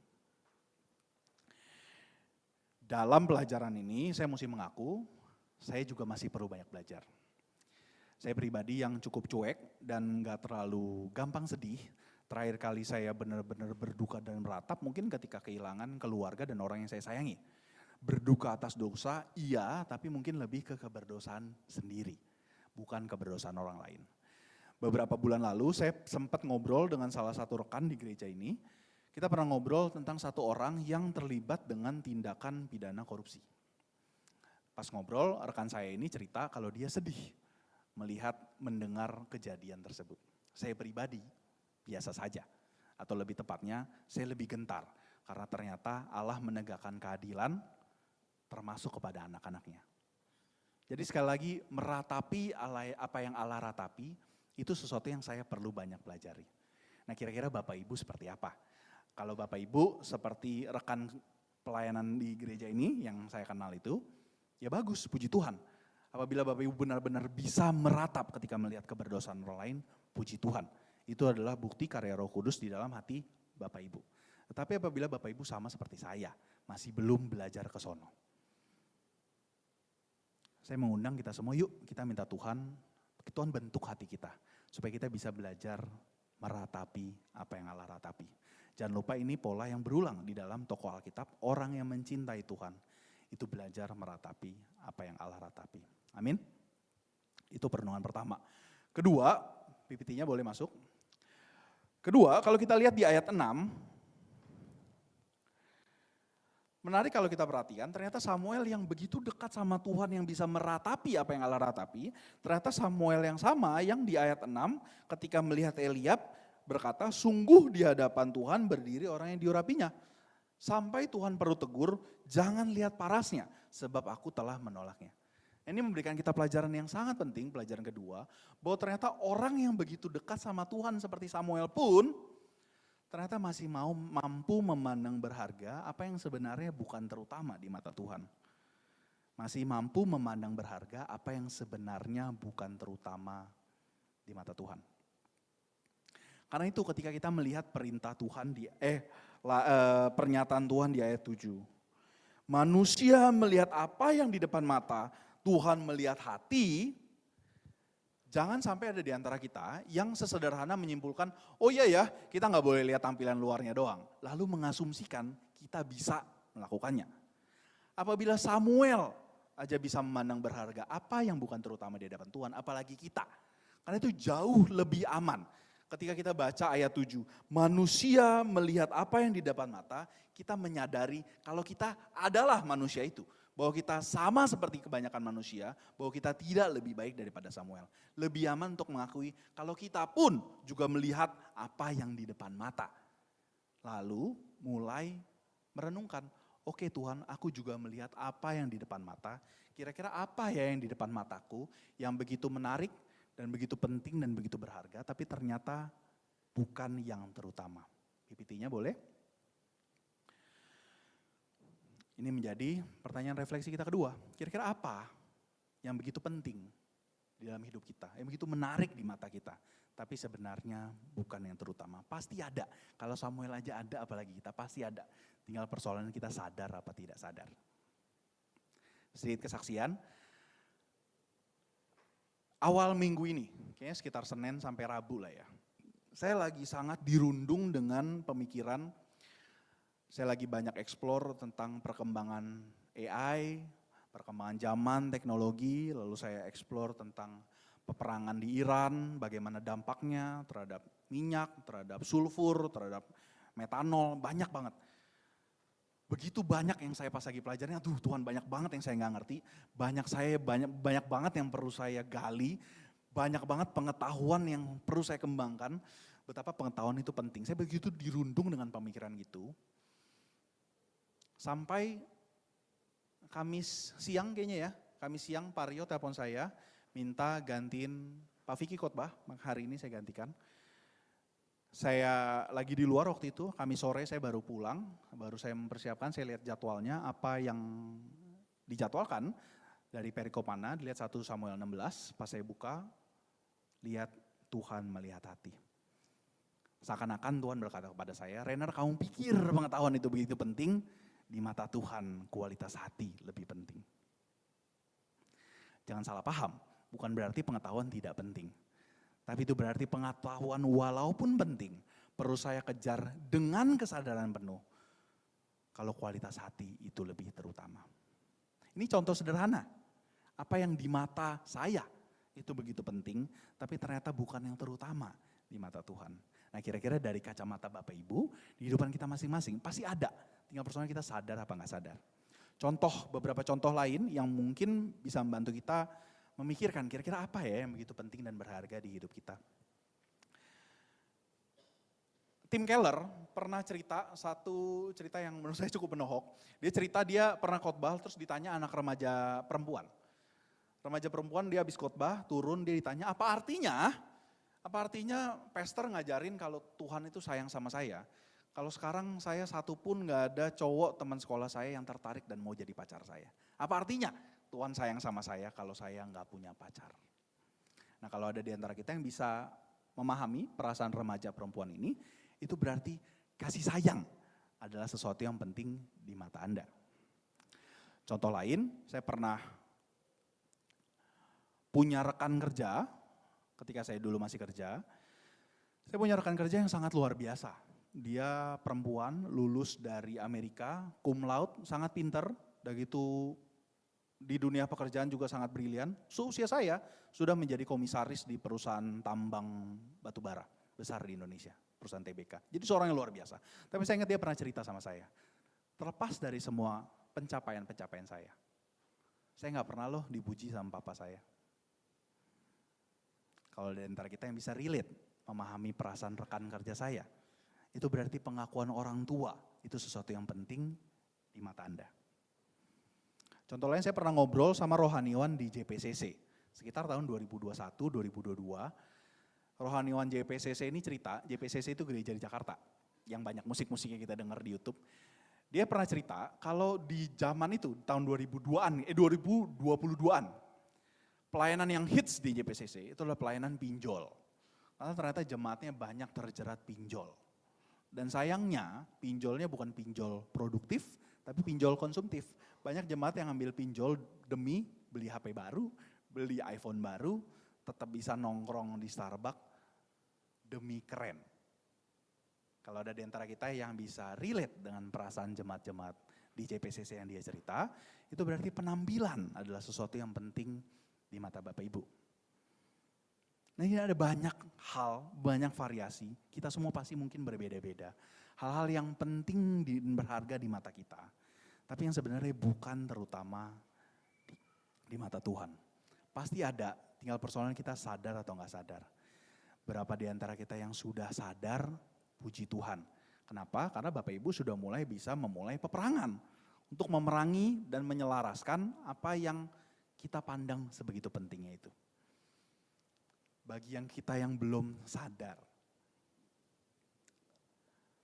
Dalam pelajaran ini saya mesti mengaku, saya juga masih perlu banyak belajar. Saya pribadi yang cukup cuek dan gak terlalu gampang sedih. Terakhir kali saya benar-benar berduka dan meratap mungkin ketika kehilangan keluarga dan orang yang saya sayangi. Berduka atas dosa, iya, tapi mungkin lebih ke keberdosaan sendiri, bukan keberdosaan orang lain. Beberapa bulan lalu saya sempat ngobrol dengan salah satu rekan di gereja ini. Kita pernah ngobrol tentang satu orang yang terlibat dengan tindakan pidana korupsi. Pas ngobrol, rekan saya ini cerita kalau dia sedih melihat, mendengar kejadian tersebut. Saya pribadi biasa saja, atau lebih tepatnya saya lebih gentar karena ternyata Allah menegakkan keadilan termasuk kepada anak-anaknya. Jadi sekali lagi meratapi apa yang Allah ratapi itu sesuatu yang saya perlu banyak pelajari. Nah kira-kira Bapak Ibu seperti apa? Kalau Bapak Ibu seperti rekan pelayanan di gereja ini yang saya kenal itu, ya bagus, puji Tuhan. Apabila Bapak Ibu benar-benar bisa meratap ketika melihat keberdosaan orang lain, puji Tuhan. Itu adalah bukti karya Roh Kudus di dalam hati Bapak Ibu. Tetapi apabila Bapak Ibu sama seperti saya, masih belum belajar ke sono. Saya mengundang kita semua, yuk kita minta Tuhan bentuk hati kita. Supaya kita bisa belajar meratapi apa yang Allah ratapi. Jangan lupa ini pola yang berulang di dalam tokoh Alkitab. Orang yang mencintai Tuhan, itu belajar meratapi apa yang Allah ratapi. Amin. Itu perenungan pertama. Kedua, PPT-nya boleh masuk. Kedua, kalau kita lihat di ayat 6, menarik kalau kita perhatikan, ternyata Samuel yang begitu dekat sama Tuhan yang bisa meratapi apa yang Allah ratapi, ternyata Samuel yang sama yang di ayat 6 ketika melihat Eliab berkata, sungguh di hadapan Tuhan berdiri orang yang diurapinya. Sampai Tuhan perlu tegur, jangan lihat parasnya sebab aku telah menolaknya. Ini memberikan kita pelajaran yang sangat penting, pelajaran kedua, bahwa ternyata orang yang begitu dekat sama Tuhan seperti Samuel pun, ternyata masih mampu memandang berharga apa yang sebenarnya bukan terutama di mata Tuhan. Masih mampu memandang berharga apa yang sebenarnya bukan terutama di mata Tuhan. Karena itu ketika kita melihat perintah Tuhan pernyataan Tuhan di ayat 7. Manusia melihat apa yang di depan mata, Tuhan melihat hati. Jangan sampai ada di antara kita yang sesederhana menyimpulkan, oh iya ya kita gak boleh lihat tampilan luarnya doang. Lalu mengasumsikan kita bisa melakukannya. Apabila Samuel aja bisa memandang berharga apa yang bukan terutama di hadapan Tuhan, apalagi kita. Karena itu jauh lebih aman. Ketika kita baca ayat 7, manusia melihat apa yang di depan mata, kita menyadari kalau kita adalah manusia itu. Bahwa kita sama seperti kebanyakan manusia, bahwa kita tidak lebih baik daripada Samuel. Lebih aman untuk mengakui kalau kita pun juga melihat apa yang di depan mata. Lalu mulai merenungkan, oke Tuhan aku juga melihat apa yang di depan mata, kira-kira apa ya yang di depan mataku yang begitu menarik dan begitu penting dan begitu berharga, tapi ternyata bukan yang terutama. PPT-nya boleh? Ini menjadi pertanyaan refleksi kita kedua. Kira-kira apa yang begitu penting di dalam hidup kita, yang begitu menarik di mata kita, tapi sebenarnya bukan yang terutama. Pasti ada. Kalau Samuel aja ada, apalagi kita pasti ada. Tinggal persoalan kita sadar apa tidak sadar. Sedikit kesaksian. Awal minggu ini, kayaknya sekitar Senin sampai Rabu lah ya. Saya lagi sangat dirundung dengan pemikiran. Saya lagi banyak explore tentang perkembangan AI, perkembangan zaman, teknologi, lalu saya explore tentang peperangan di Iran, bagaimana dampaknya terhadap minyak, terhadap sulfur, terhadap metanol, banyak banget. Begitu banyak yang saya pas lagi pelajarin, aduh Tuhan banyak banget yang saya nggak ngerti, banyak banget yang perlu saya gali, banyak banget pengetahuan yang perlu saya kembangkan, betapa pengetahuan itu penting. Saya begitu dirundung dengan pemikiran gitu. Sampai Kamis siang kayaknya ya, Kamis siang Pak Rio telepon saya, minta gantiin Pak Vicky khotbah, hari ini saya gantikan. Saya lagi di luar waktu itu, Kamis sore saya baru pulang, baru saya mempersiapkan, saya lihat jadwalnya, apa yang dijadwalkan dari perikop mana, dilihat 1 Samuel 16, pas saya buka, lihat Tuhan melihat hati. Seakan-akan Tuhan berkata kepada saya, Renner kamu pikir pengetahuan itu begitu penting, di mata Tuhan kualitas hati lebih penting. Jangan salah paham, bukan berarti pengetahuan tidak penting. Tapi itu berarti pengetahuan walaupun penting, perlu saya kejar dengan kesadaran penuh. Kalau kualitas hati itu lebih terutama. Ini contoh sederhana, apa yang di mata saya itu begitu penting, tapi ternyata bukan yang terutama di mata Tuhan. Nah kira-kira dari kacamata Bapak Ibu, di kehidupan kita masing-masing pasti ada. Tinggal persoalan kita sadar apa enggak sadar. Beberapa contoh lain yang mungkin bisa membantu kita memikirkan kira-kira apa ya yang begitu penting dan berharga di hidup kita. Tim Keller pernah satu cerita yang menurut saya cukup menohok. Dia cerita dia pernah khotbah terus ditanya anak remaja perempuan. Remaja perempuan dia habis khotbah turun dia ditanya apa artinya Apa artinya pastor ngajarin kalau Tuhan itu sayang sama saya? Kalau sekarang saya satu pun gak ada cowok teman sekolah saya yang tertarik dan mau jadi pacar saya. Apa artinya Tuhan sayang sama saya kalau saya gak punya pacar? Nah kalau ada di antara kita yang bisa memahami perasaan remaja perempuan ini, itu berarti kasih sayang adalah sesuatu yang penting di mata Anda. Contoh lain, saya pernah punya rekan kerja, ketika saya dulu masih kerja, saya punya rekan kerja yang sangat luar biasa. Dia perempuan, lulus dari Amerika, cum laude, sangat pinter, udah gitu di dunia pekerjaan juga sangat brilian. Seusia saya sudah menjadi komisaris di perusahaan tambang batubara besar di Indonesia, perusahaan TBK. Jadi seorang yang luar biasa. Tapi saya ingat dia pernah cerita sama saya, terlepas dari semua pencapaian-pencapaian saya nggak pernah loh dipuji sama papa saya. Kalau di antara kita yang bisa relate, memahami perasaan rekan kerja saya, itu berarti pengakuan orang tua, itu sesuatu yang penting di mata Anda. Contoh lain, saya pernah ngobrol sama rohaniwan di JPCC, sekitar tahun 2021-2022. Rohaniwan JPCC ini cerita, JPCC itu gereja di Jakarta, yang banyak musik-musiknya kita dengar di YouTube. Dia pernah cerita kalau di zaman itu, tahun 2022-an, pelayanan yang hits di JPCC itu adalah pelayanan pinjol. Karena ternyata jemaatnya banyak terjerat pinjol. Dan sayangnya pinjolnya bukan pinjol produktif, tapi pinjol konsumtif. Banyak jemaat yang ambil pinjol demi beli HP baru, beli iPhone baru, tetap bisa nongkrong di Starbucks demi keren. Kalau ada di antara kita yang bisa relate dengan perasaan jemaat-jemaat di JPCC yang dia cerita, itu berarti penampilan adalah sesuatu yang penting di mata Bapak Ibu. Nah ini ada banyak hal, banyak variasi, kita semua pasti mungkin berbeda-beda. Hal-hal yang penting dan berharga di mata kita, tapi yang sebenarnya bukan terutama di mata Tuhan. Pasti ada, tinggal persoalan kita sadar atau enggak sadar. Berapa di antara kita yang sudah sadar, puji Tuhan. Kenapa? Karena Bapak Ibu sudah bisa memulai peperangan untuk memerangi dan menyelaraskan apa yang kita pandang sebegitu pentingnya itu. Bagi yang kita yang belum sadar,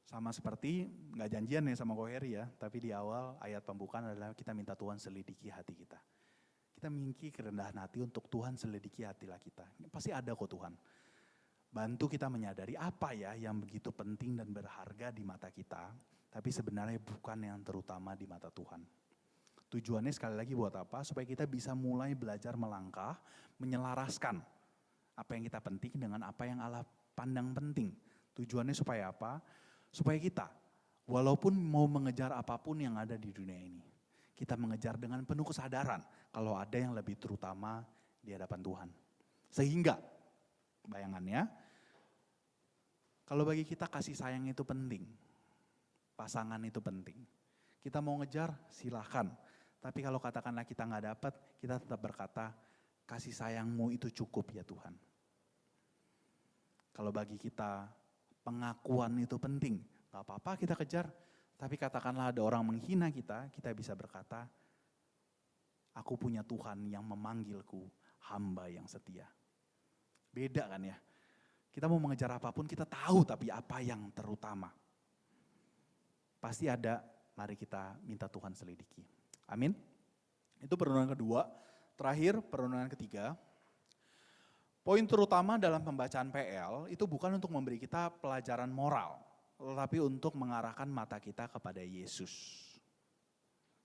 sama seperti nggak janjian ya sama Ko Heri ya, tapi di awal ayat pembukaan adalah kita minta Tuhan selidiki hati kita. Kita miliki kerendahan hati untuk Tuhan selidiki hatilah kita. Pasti ada kok Tuhan. Bantu kita menyadari apa ya yang begitu penting dan berharga di mata kita, tapi sebenarnya bukan yang terutama di mata Tuhan. Tujuannya sekali lagi buat apa? Supaya kita bisa mulai belajar melangkah, menyelaraskan apa yang kita penting dengan apa yang Allah pandang penting. Tujuannya supaya apa? Supaya kita, walaupun mau mengejar apapun yang ada di dunia ini, kita mengejar dengan penuh kesadaran kalau ada yang lebih terutama di hadapan Tuhan. Sehingga, bayangannya, kalau bagi kita kasih sayang itu penting, pasangan itu penting. Kita mau ngejar, silahkan. Tapi kalau katakanlah kita nggak dapat, kita tetap berkata, kasih sayangmu itu cukup ya Tuhan. Kalau bagi kita pengakuan itu penting, gak apa-apa kita kejar. Tapi katakanlah ada orang menghina kita, kita bisa berkata, aku punya Tuhan yang memanggilku hamba yang setia. Beda kan ya. Kita mau mengejar apapun kita tahu tapi apa yang terutama. Pasti ada, mari kita minta Tuhan selidiki. Amin. Itu perenungan kedua. Terakhir perenungan ketiga. Poin terutama dalam pembacaan PL itu bukan untuk memberi kita pelajaran moral, tetapi untuk mengarahkan mata kita kepada Yesus.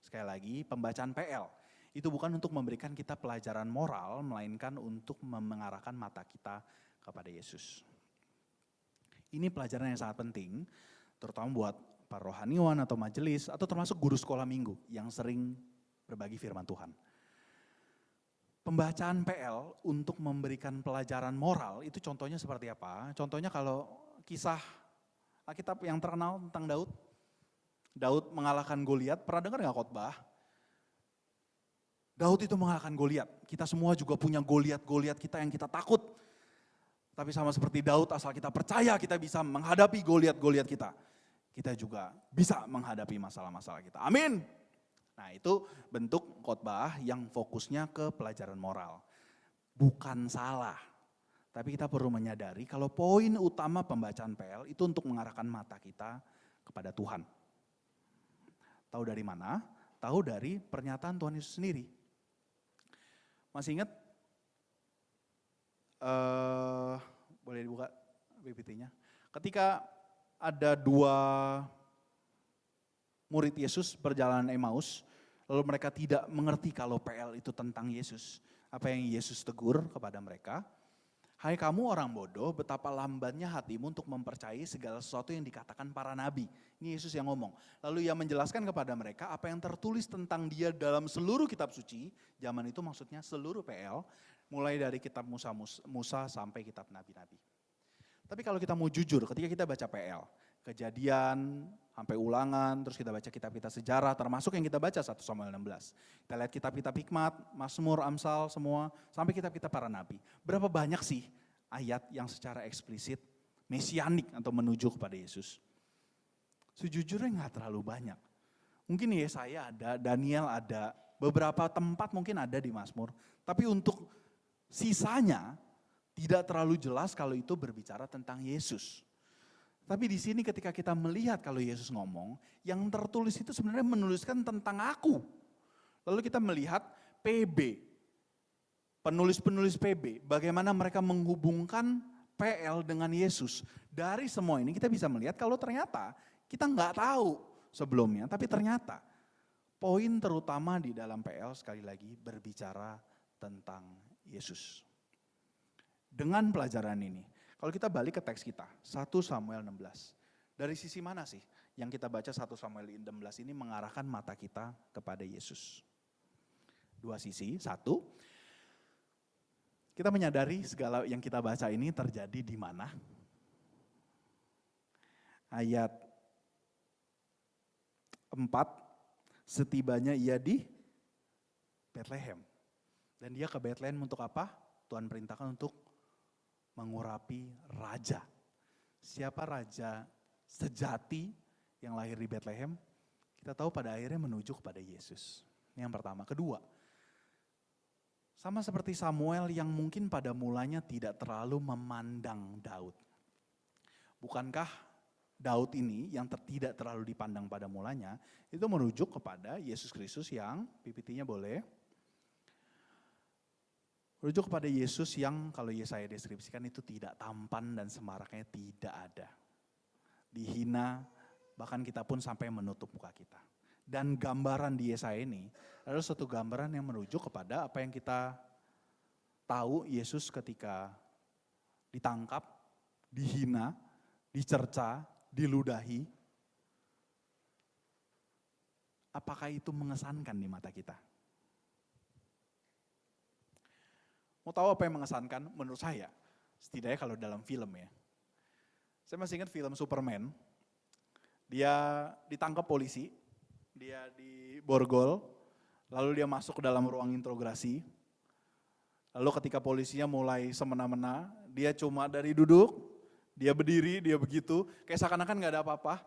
Sekali lagi, pembacaan PL itu bukan untuk memberikan kita pelajaran moral, melainkan untuk mengarahkan mata kita kepada Yesus. Ini pelajaran yang sangat penting, terutama buat para rohaniwan atau majelis, atau termasuk guru sekolah minggu yang sering berbagi firman Tuhan. Pembacaan PL untuk memberikan pelajaran moral itu contohnya seperti apa? Contohnya kalau kisah Alkitab yang terkenal tentang Daud. Daud mengalahkan Goliat, pernah dengar gak khotbah? Daud itu mengalahkan Goliat. Kita semua juga punya Goliat kita yang kita takut. Tapi sama seperti Daud, asal kita percaya kita bisa menghadapi Goliat kita. Kita juga bisa menghadapi masalah-masalah kita. Amin. Nah itu bentuk khotbah yang fokusnya ke pelajaran moral. Bukan salah, Tapi kita perlu menyadari kalau poin utama pembacaan PL itu untuk mengarahkan mata kita kepada Tuhan. Tahu dari mana? Tahu dari pernyataan Tuhan Yesus sendiri. Masih ingat? Boleh dibuka PPT-nya. Ketika ada 2 murid Yesus perjalanan Emmaus, lalu mereka tidak mengerti kalau PL itu tentang Yesus. Apa yang Yesus tegur kepada mereka? Hai kamu orang bodoh, betapa lambannya hatimu untuk mempercayai segala sesuatu yang dikatakan para nabi. Ini Yesus yang ngomong. Lalu ia menjelaskan kepada mereka apa yang tertulis tentang dia dalam seluruh kitab suci. Zaman itu maksudnya seluruh PL, mulai dari kitab Musa sampai kitab nabi-nabi. Tapi kalau kita mau jujur, ketika kita baca PL, Kejadian, sampai Ulangan, terus kita baca kitab-kitab sejarah, termasuk yang kita baca 1 Samuel 16. Kita lihat kitab-kitab hikmat, Mazmur, Amsal, semua, sampai kitab-kitab para nabi. Berapa banyak sih ayat yang secara eksplisit mesianik atau menuju kepada Yesus? Sejujurnya nggak terlalu banyak. Mungkin Yesaya ada, Daniel ada, beberapa tempat mungkin ada di Mazmur. Tapi untuk sisanya tidak terlalu jelas kalau itu berbicara tentang Yesus. Tapi di sini ketika kita melihat kalau Yesus ngomong, yang tertulis itu sebenarnya menuliskan tentang aku. Lalu kita melihat PB, penulis-penulis PB, bagaimana mereka menghubungkan PL dengan Yesus. Dari semua ini kita bisa melihat kalau ternyata kita nggak tahu sebelumnya, tapi ternyata poin terutama di dalam PL sekali lagi berbicara tentang Yesus. Dengan pelajaran ini, kalau kita balik ke teks kita, 1 Samuel 16. Dari sisi mana sih yang kita baca 1 Samuel 16 ini mengarahkan mata kita kepada Yesus? 2 sisi. 1, kita menyadari segala yang kita baca ini terjadi di mana? Ayat 4, setibanya ia di Betlehem. Dan dia ke Betlehem untuk apa? Tuhan perintahkan untuk mengurapi raja. Siapa raja sejati yang lahir di Betlehem? Kita tahu pada akhirnya menuju kepada Yesus. Ini yang pertama. Kedua, sama seperti Samuel yang mungkin pada mulanya tidak terlalu memandang Daud. Bukankah Daud ini yang tidak terlalu dipandang pada mulanya, itu merujuk kepada Yesus Kristus yang, PPT-nya boleh, merujuk kepada Yesus yang kalau Yesaya deskripsikan itu tidak tampan dan semaraknya tidak ada. Dihina, bahkan kita pun sampai menutup muka kita. Dan gambaran di Yesaya ini adalah suatu gambaran yang merujuk kepada apa yang kita tahu Yesus ketika ditangkap, dihina, dicerca, diludahi. Apakah itu mengesankan di mata kita? Mau tahu apa yang mengesankan? Menurut saya, setidaknya kalau dalam film ya. Saya masih ingat film Superman, dia ditangkap polisi, dia diborgol, lalu dia masuk ke dalam ruang interogasi. Lalu ketika polisinya mulai semena-mena, dia cuma dari duduk, dia berdiri, dia begitu, kayak seakan-akan gak ada apa-apa.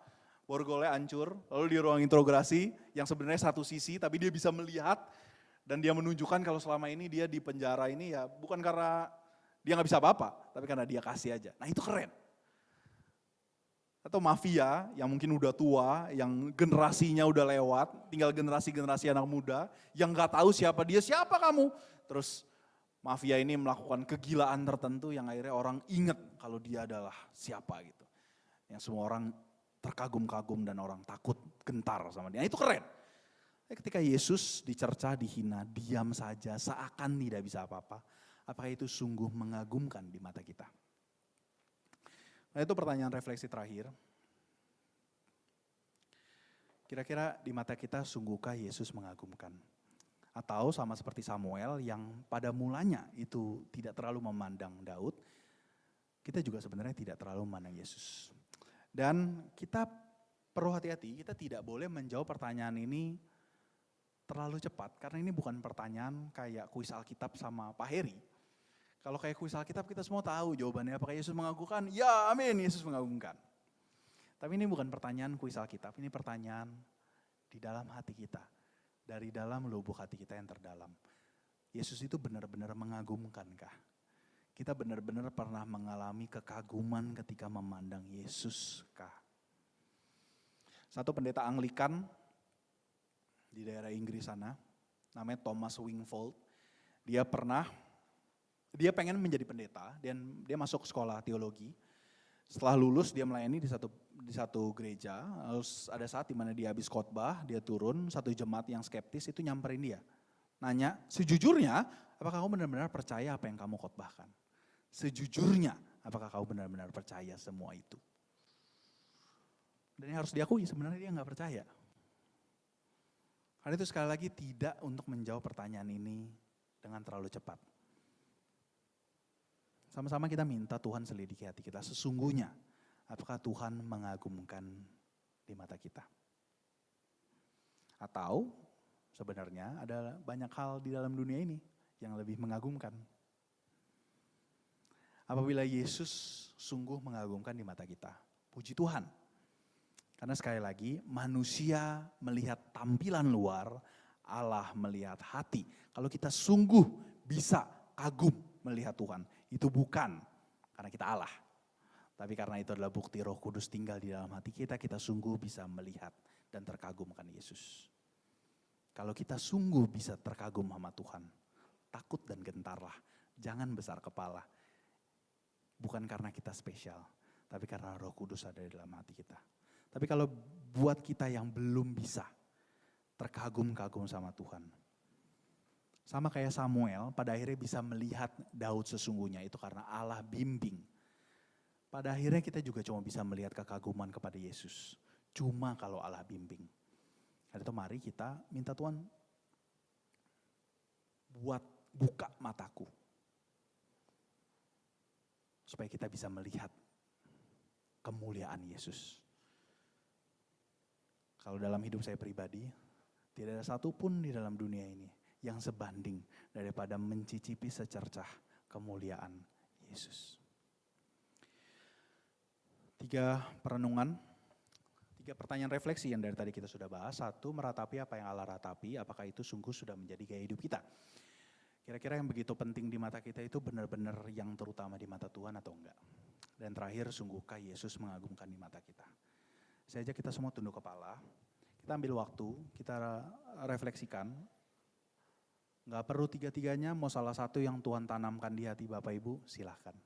Borgolnya hancur, lalu di ruang interogasi yang sebenarnya satu sisi, tapi dia bisa melihat, dan dia menunjukkan kalau selama ini dia di penjara ini ya bukan karena dia gak bisa apa-apa, tapi karena dia kasih aja. Nah itu keren. Atau mafia yang mungkin udah tua, yang generasinya udah lewat, tinggal generasi-generasi anak muda, yang gak tahu siapa dia, siapa kamu. Terus mafia ini melakukan kegilaan tertentu yang akhirnya orang ingat kalau dia adalah siapa gitu. Yang semua orang terkagum-kagum dan orang takut, gentar sama dia. Nah, itu keren. Ketika Yesus dicerca, dihina, diam saja, seakan tidak bisa apa-apa. Apakah itu sungguh mengagumkan di mata kita? Nah itu pertanyaan refleksi terakhir. Kira-kira di mata kita sungguhkah Yesus mengagumkan? Atau sama seperti Samuel yang pada mulanya itu tidak terlalu memandang Daud, kita juga sebenarnya tidak terlalu memandang Yesus. Dan kita perlu hati-hati, kita tidak boleh menjawab pertanyaan ini terlalu cepat, karena ini bukan pertanyaan kayak kuis Alkitab sama Pak Heri. Kalau kayak kuis Alkitab kita semua tahu jawabannya, apakah Yesus mengagumkan? Ya amin, Yesus mengagumkan. Tapi ini bukan pertanyaan kuis Alkitab, ini pertanyaan di dalam hati kita. Dari dalam lubuk hati kita yang terdalam. Yesus itu benar-benar mengagumkankah? kita benar-benar pernah mengalami kekaguman ketika memandang Yesus kah? Satu pendeta Anglikan di daerah Inggris sana, namanya Thomas Wingfold, dia pengen menjadi pendeta dan dia masuk sekolah teologi. Setelah lulus dia melayani di satu gereja, terus ada saat di mana dia habis khotbah, dia turun, satu jemaat yang skeptis itu nyamperin dia. Nanya, sejujurnya apakah kamu benar-benar percaya apa yang kamu khotbahkan? Sejujurnya apakah kamu benar-benar percaya semua itu? Dan yang harus diakui sebenarnya dia nggak percaya. Karena itu sekali lagi tidak untuk menjawab pertanyaan ini dengan terlalu cepat. Sama-sama kita minta Tuhan selidiki hati kita. Sesungguhnya apakah Tuhan mengagumkan di mata kita? Atau sebenarnya ada banyak hal di dalam dunia ini yang lebih mengagumkan. Apabila Yesus sungguh mengagumkan di mata kita, puji Tuhan. Karena sekali lagi manusia melihat tampilan luar, Allah melihat hati. Kalau kita sungguh bisa kagum melihat Tuhan, itu bukan karena kita Allah. Tapi karena itu adalah bukti Roh Kudus tinggal di dalam hati kita, kita sungguh bisa melihat dan terkagumkan Yesus. Kalau kita sungguh bisa terkagum sama Tuhan, takut dan gentarlah, jangan besar kepala. Bukan karena kita spesial, tapi karena Roh Kudus ada di dalam hati kita. Tapi kalau buat kita yang belum bisa terkagum-kagum sama Tuhan, sama kayak Samuel, pada akhirnya bisa melihat Daud sesungguhnya, itu karena Allah bimbing. Pada akhirnya kita juga cuma bisa melihat kekaguman kepada Yesus, cuma kalau Allah bimbing. Karena itu mari kita minta Tuhan buat buka mataku. Supaya kita bisa melihat kemuliaan Yesus. Kalau dalam hidup saya pribadi, tidak ada satupun di dalam dunia ini yang sebanding daripada mencicipi secercah kemuliaan Yesus. 3 perenungan. 3 pertanyaan refleksi yang dari tadi kita sudah bahas. 1, meratapi apa yang Allah ratapi, apakah itu sungguh sudah menjadi gaya hidup kita? Kira-kira yang begitu penting di mata kita itu benar-benar yang terutama di mata Tuhan atau enggak? Dan terakhir, sungguhkah Yesus mengagumkan di mata kita? Saya ajak kita semua tunduk kepala, kita ambil waktu, kita refleksikan. Enggak perlu 3-tiganya, mau salah satu yang Tuhan tanamkan di hati Bapak Ibu, silahkan.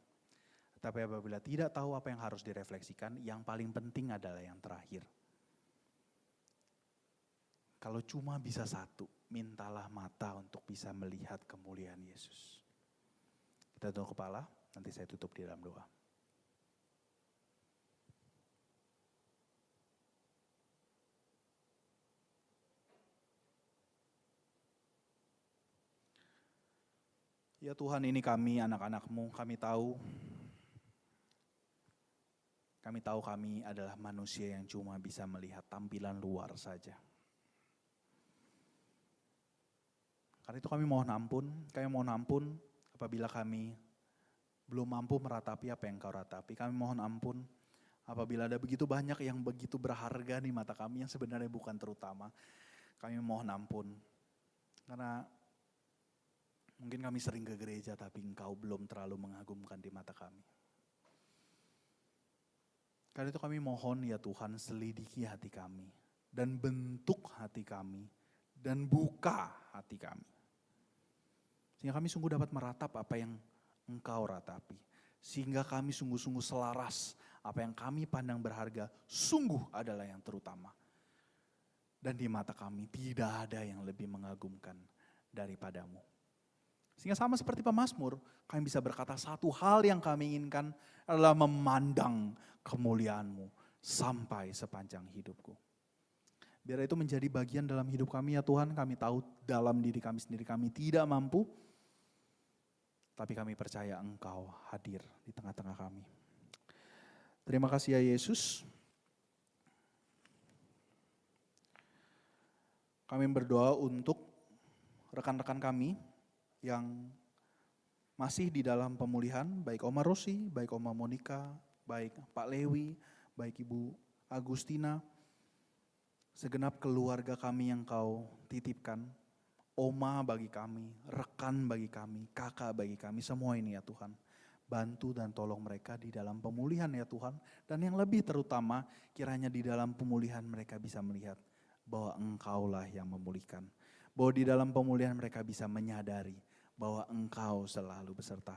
Tapi apabila tidak tahu apa yang harus direfleksikan, yang paling penting adalah yang terakhir. Kalau cuma bisa 1, mintalah mata untuk bisa melihat kemuliaan Yesus. Kita tunduk kepala, nanti saya tutup di dalam doa. Ya Tuhan, ini kami anak-anak-Mu, kami tahu kami adalah manusia yang cuma bisa melihat tampilan luar saja. Karena itu kami mohon ampun apabila kami belum mampu meratapi apa yang Kau ratapi. Kami mohon ampun apabila ada begitu banyak yang begitu berharga di mata kami yang sebenarnya bukan terutama. Kami mohon ampun karena mungkin kami sering ke gereja tapi Engkau belum terlalu mengagumkan di mata kami. Karena itu kami mohon ya Tuhan, selidiki hati kami dan bentuk hati kami dan buka hati kami. Sehingga kami sungguh dapat meratap apa yang Engkau ratapi. Sehingga kami sungguh-sungguh selaras apa yang kami pandang berharga sungguh adalah yang terutama. Dan di mata kami tidak ada yang lebih mengagumkan daripadamu. Sehingga sama seperti pemazmur, kami bisa berkata satu hal yang kami inginkan adalah memandang kemuliaan-Mu sampai sepanjang hidupku. Biar itu menjadi bagian dalam hidup kami ya Tuhan, kami tahu dalam diri kami sendiri kami tidak mampu, tapi kami percaya Engkau hadir di tengah-tengah kami. Terima kasih ya Yesus. Kami berdoa untuk rekan-rekan kami yang masih di dalam pemulihan, baik Oma Rosi, baik Oma Monica, baik Pak Lewi, baik Ibu Agustina, segenap keluarga kami yang Kau titipkan, Oma bagi kami, rekan bagi kami, kakak bagi kami, semua ini ya Tuhan. Bantu dan tolong mereka di dalam pemulihan ya Tuhan. Dan yang lebih terutama kiranya di dalam pemulihan mereka bisa melihat bahwa Engkaulah yang memulihkan. Bahwa di dalam pemulihan mereka bisa menyadari bahwa Engkau selalu beserta.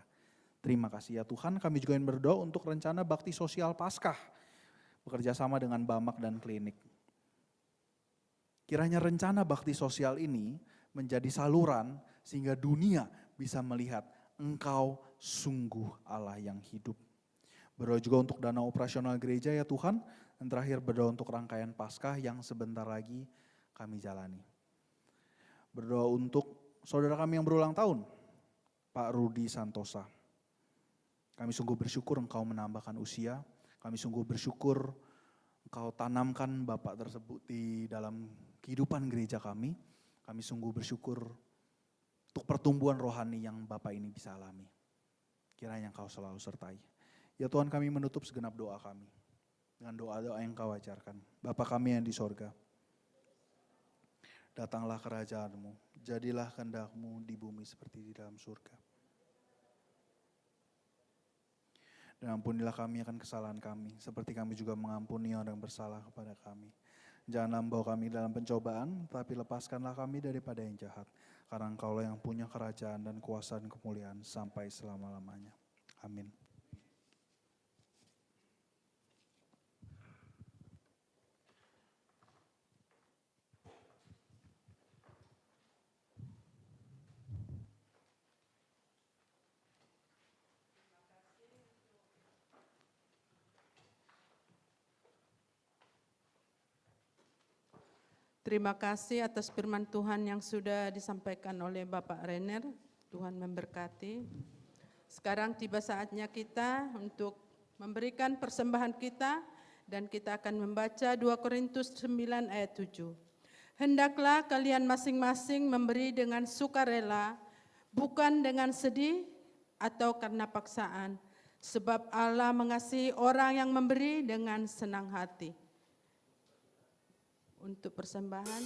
Terima kasih ya Tuhan, kami juga ingin berdoa untuk rencana bakti sosial Paskah. Bekerja sama dengan Bamak dan klinik. Kiranya rencana bakti sosial ini menjadi saluran sehingga dunia bisa melihat Engkau sungguh Allah yang hidup. Berdoa juga untuk dana operasional gereja ya Tuhan. Dan terakhir berdoa untuk rangkaian Paskah yang sebentar lagi kami jalani. Berdoa untuk saudara kami yang berulang tahun, Pak Rudi Santosa. Kami sungguh bersyukur Engkau menambahkan usia. Kami sungguh bersyukur Engkau tanamkan Bapak tersebut di dalam kehidupan gereja kami. Kami sungguh bersyukur untuk pertumbuhan rohani yang Bapak ini bisa alami. Kiranya Engkau selalu sertai. Ya Tuhan, kami menutup segenap doa kami dengan doa-doa yang Kau ajarkan. Bapa kami yang di sorga, datanglah kerajaan-Mu, jadilah kehendak-Mu di bumi seperti di dalam surga. Dan ampunilah kami akan kesalahan kami, seperti kami juga mengampuni orang yang bersalah kepada kami. Janganlah membawa kami dalam pencobaan, tapi lepaskanlah kami daripada yang jahat. Karena Engkaulah yang punya kerajaan dan kuasa dan kemuliaan sampai selama-lamanya. Amin. Terima kasih atas firman Tuhan yang sudah disampaikan oleh Bapak Renner. Tuhan memberkati. Sekarang tiba saatnya kita untuk memberikan persembahan kita dan kita akan membaca 2 Korintus 9 ayat 7. Hendaklah kalian masing-masing memberi dengan sukarela, bukan dengan sedih atau karena paksaan, sebab Allah mengasihi orang yang memberi dengan senang hati. Untuk persembahan.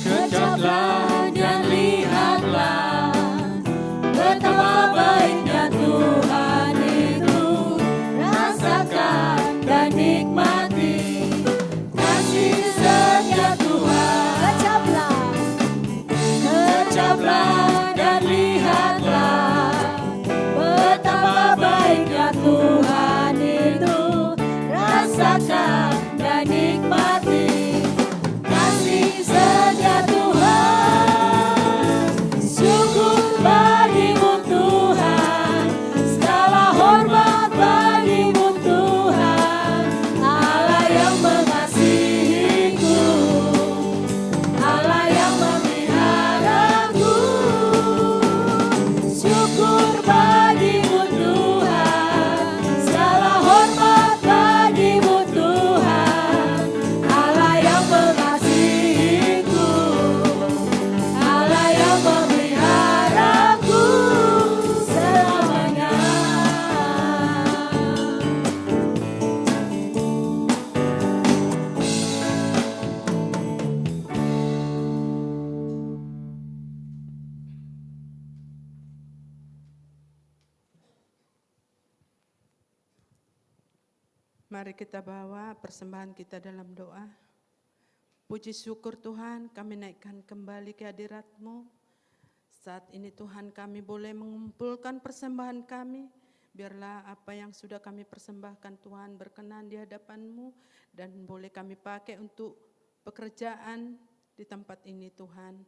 Kejaplah dan lihatlah betapa baiknya Tuhan itu. Rasakan dan nikmati kasih setia Tuhan. Kejaplah dan lihatlah betapa baiknya Tuhan itu. Rasakan dan nikmati kasih setia Tuhan. Syukur bagimu Tuhan, segala hormat bagimu Tuhan. Allah yang mengasihiku, Allah yang memeliharaku. Syukur bagimu Tuhan, segala hormat bagimu Tuhan. Allah yang mengasihiku, Allah yang memeliharaku selamanya. Mari kita bawa persembahan kita dalam doa. Puji syukur Tuhan, kami naikkan kembali ke hadirat-Mu. Saat ini Tuhan kami boleh mengumpulkan persembahan kami. Biarlah apa yang sudah kami persembahkan Tuhan berkenan di hadapan-Mu. Dan boleh kami pakai untuk pekerjaan di tempat ini Tuhan.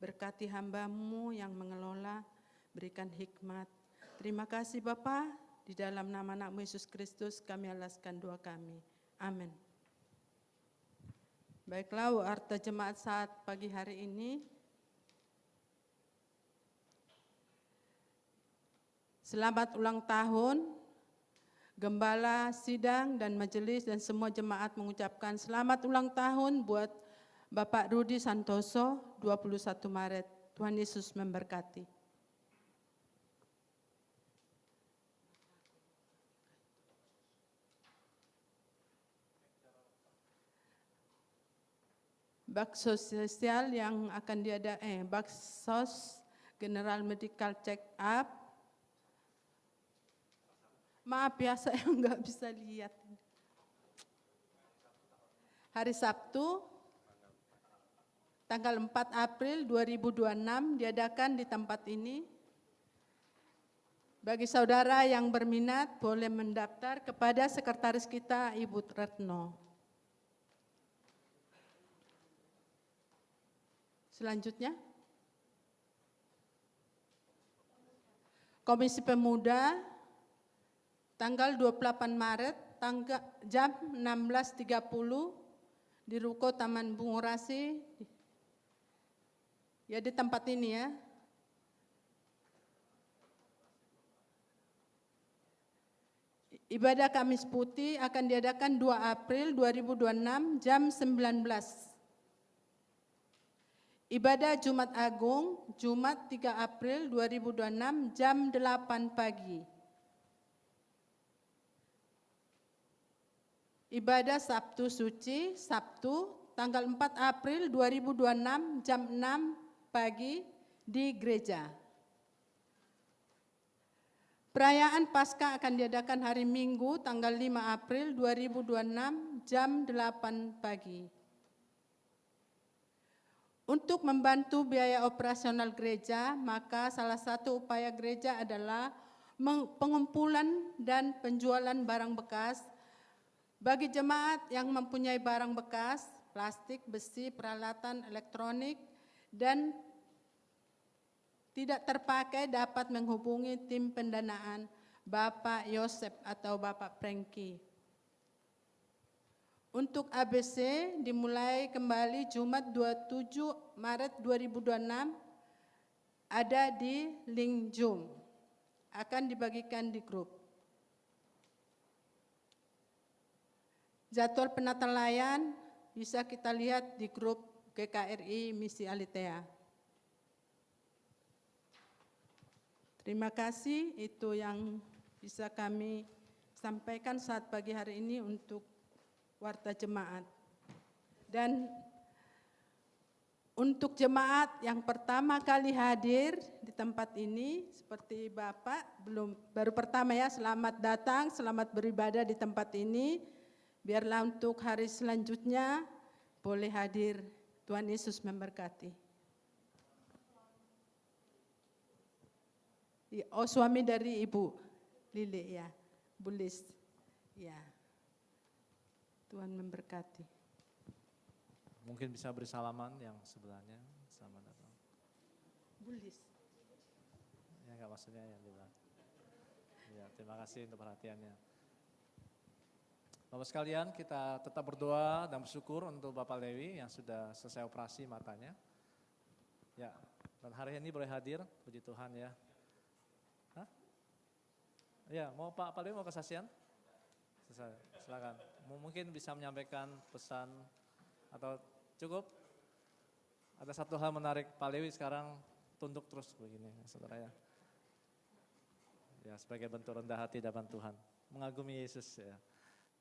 Berkati hamba-Mu yang mengelola, berikan hikmat. Terima kasih Bapa. Di dalam nama anak-Mu Yesus Kristus kami alaskan doa kami. Amin. Baiklah, warta jemaat saat pagi hari ini. Selamat ulang tahun. Gembala, sidang, dan majelis dan semua jemaat mengucapkan selamat ulang tahun buat Bapak Rudi Santoso 21 Maret. Tuhan Yesus memberkati. baksos sosial yang akan baksos general medical check up. Maaf ya, saya nggak bisa lihat. Hari Sabtu, tanggal 4 April 2026 diadakan di tempat ini. Bagi saudara yang berminat boleh mendaftar kepada sekretaris kita Ibu Retno. Selanjutnya, Komisi Pemuda tanggal 28 Maret jam 16.30 di Ruko Taman Bungurasi, ya di tempat ini ya. Ibadah Kamis Putih akan diadakan 2 April 2026 jam 19. Ibadah Jumat Agung Jumat 3 April 2026 jam 8 pagi. Ibadah Sabtu Suci, Sabtu, tanggal 4 April 2026 jam 6 pagi di gereja. Perayaan Paskah akan diadakan hari Minggu, tanggal 5 April 2026 jam 8 pagi. Untuk membantu biaya operasional gereja, maka salah satu upaya gereja adalah pengumpulan dan penjualan barang bekas. Bagi jemaat yang mempunyai barang bekas, plastik, besi, peralatan elektronik, dan tidak terpakai dapat menghubungi tim pendanaan Bapak Yosep atau Bapak Franky. Untuk ABC dimulai kembali Jumat 27 Maret 2026 ada di link Zoom, akan dibagikan di grup. Jadwal penata layan bisa kita lihat di grup GKRI Misi Alitea. Terima kasih, itu yang bisa kami sampaikan saat pagi hari ini untuk warta jemaat. Dan untuk jemaat yang pertama kali hadir di tempat ini, seperti Bapak, baru pertama ya, selamat datang, selamat beribadah di tempat ini. Biarlah untuk hari selanjutnya boleh hadir. Tuhan Yesus memberkati. Oh, suami dari Ibu Lili ya, Bulis. Ya. Tuhan memberkati. Mungkin bisa beri salaman yang sebelahnya. Selamat datang. Bulis. Ya enggak, maksudnya yang di belakang. Ya, terima kasih untuk perhatiannya. Bapak sekalian, kita tetap berdoa dan bersyukur untuk Bapak Lewi yang sudah selesai operasi matanya. Ya, dan hari ini boleh hadir, puji Tuhan ya. Hah? Ya, mau Pak Lewi mau kesaksian? Silakan. Mungkin bisa menyampaikan pesan atau cukup? Ada satu hal menarik, Pak Lewi sekarang tunduk terus begini, saudara ya. Ya, sebagai bentuk rendah hati di hadapan Tuhan, mengagumi Yesus ya.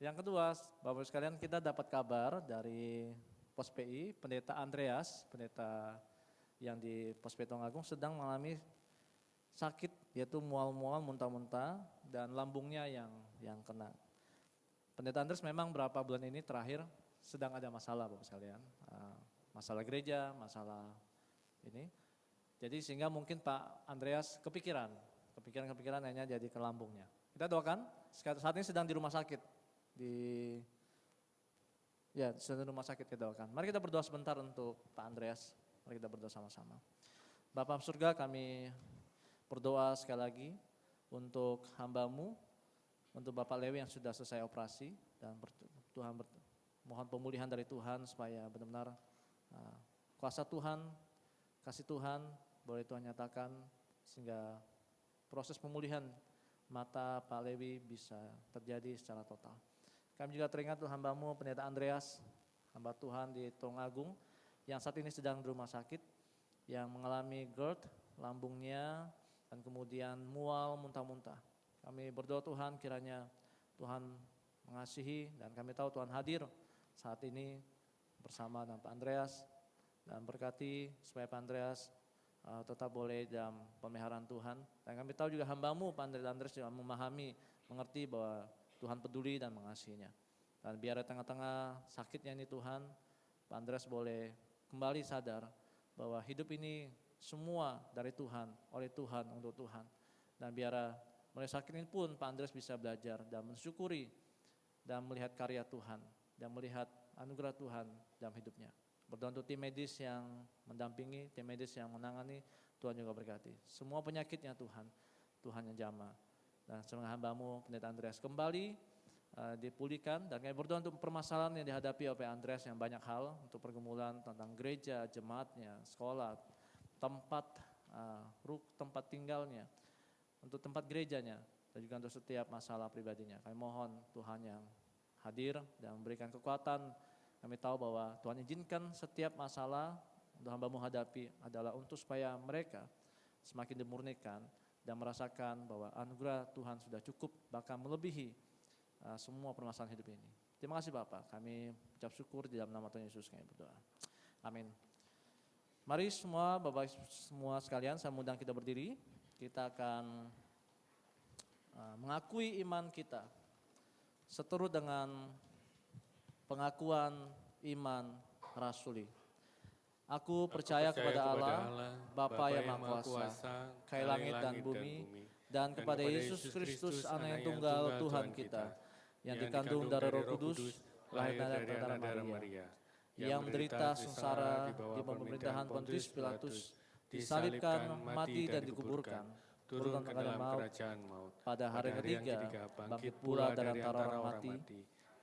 Yang kedua, Bapak sekalian, kita dapat kabar dari Pos PI, Pendeta Andreas, pendeta yang di Pos PI Tulungagung sedang mengalami sakit, yaitu mual-mual, muntah-muntah, dan lambungnya yang kena. Pendeta Andreas memang berapa bulan ini terakhir sedang ada masalah, Bapak sekalian, masalah gereja, masalah ini. Jadi sehingga mungkin Pak Andreas kepikiran hanya jadi ke lambungnya. Kita doakan, saat ini sedang di rumah sakit. Sedang di rumah sakit, kita doakan. Mari kita berdoa sebentar untuk Pak Andreas. Mari kita berdoa sama-sama. Bapa surga, kami berdoa sekali lagi untuk hamba-Mu, untuk Bapak Lewi yang sudah selesai operasi, dan Tuhan mohon pemulihan dari Tuhan supaya benar-benar kuasa Tuhan, kasih Tuhan boleh Tuhan nyatakan sehingga proses pemulihan mata Pak Lewi bisa terjadi secara total. Kami juga teringat hamba-Mu Pendeta Andreas, hamba Tuhan di Tulungagung yang saat ini sedang di rumah sakit, yang mengalami GERD, lambungnya, dan kemudian mual, muntah-muntah. Kami berdoa Tuhan kiranya Tuhan mengasihi, dan kami tahu Tuhan hadir saat ini bersama dengan Pak Andreas, dan berkati supaya Pak Andreas tetap boleh dalam pemeliharaan Tuhan. Dan kami tahu juga hamba-Mu Pak Andreas juga memahami, mengerti bahwa Tuhan peduli dan mengasihinya. Dan biar di tengah-tengah sakitnya ini Tuhan, Pak Andreas boleh kembali sadar bahwa hidup ini semua dari Tuhan, oleh Tuhan, untuk Tuhan. Dan biar mulai sakit ini pun Pak Andreas bisa belajar dan mensyukuri dan melihat karya Tuhan dan melihat anugerah Tuhan dalam hidupnya. Berdoa untuk tim medis yang mendampingi, tim medis yang menangani, Tuhan juga berkati. Semua penyakitnya Tuhan, Tuhan yang jamah. Dan semoga hamba-Mu Pendeta Andreas kembali dipulihkan, dan kami berdoa untuk permasalahan yang dihadapi oleh Andreas yang banyak hal, untuk pergumulan tentang gereja, jemaatnya, sekolah, tempat tinggalnya, untuk tempat gerejanya, dan juga untuk setiap masalah pribadinya. Kami mohon Tuhan yang hadir dan memberikan kekuatan. Kami tahu bahwa Tuhan izinkan setiap masalah untuk hamba-Mu hadapi adalah untuk supaya mereka semakin dimurnikan dan merasakan bahwa anugerah Tuhan sudah cukup, bahkan melebihi semua permasalahan hidup ini. Terima kasih Bapak, kami ucap syukur di dalam nama Tuhan Yesus kami berdoa. Amin. Mari semua Bapak semua sekalian, saya undang kita berdiri. Kita akan mengakui iman kita seturut dengan pengakuan iman rasuli. Aku percaya kepada Allah, Bapa yang Maha Kuasa, Kaya langit dan bumi, dan kepada Yesus Kristus, Anak yang tunggal Tuhan kita, yang dikandung dari Roh Kudus, lahir dari darah Maria, yang menderita sengsara di bawah pemerintahan Pontius Pilatus, disalibkan, mati dan dikuburkan, turun ke dalam maut, pada hari ketiga bangkit pula dari antara orang mati,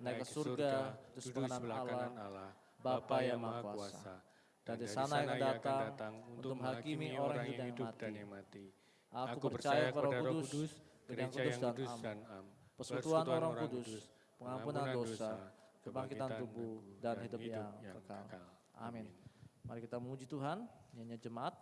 naik ke surga, terus menganan Allah, Bapa yang Maha Kuasa, dan di sana yang datang untuk menghakimi orang hidup dan yang mati. Aku percaya kepada Roh Kudus, gereja yang kudus dan am, persekutuan orang kudus, pengampunan dosa, kebangkitan tubuh, dan hidup yang kekal. Amin. Mari kita memuji Tuhan, nyanyi jemaat.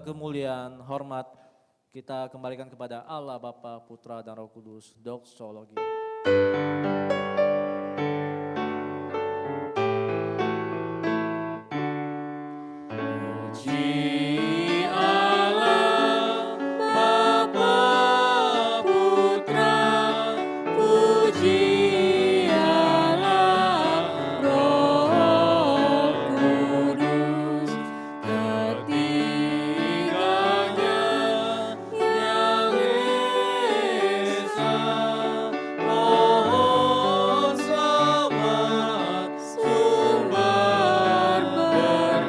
Kemuliaan, hormat, Kita kembalikan kepada Allah Bapa, Putra, dan Roh Kudus. Doksologi. Puji Allah, Bapa, Putra, puji Allah, Roh Kudus, ketiganya yang esa, pohon selamat, sumber berkat.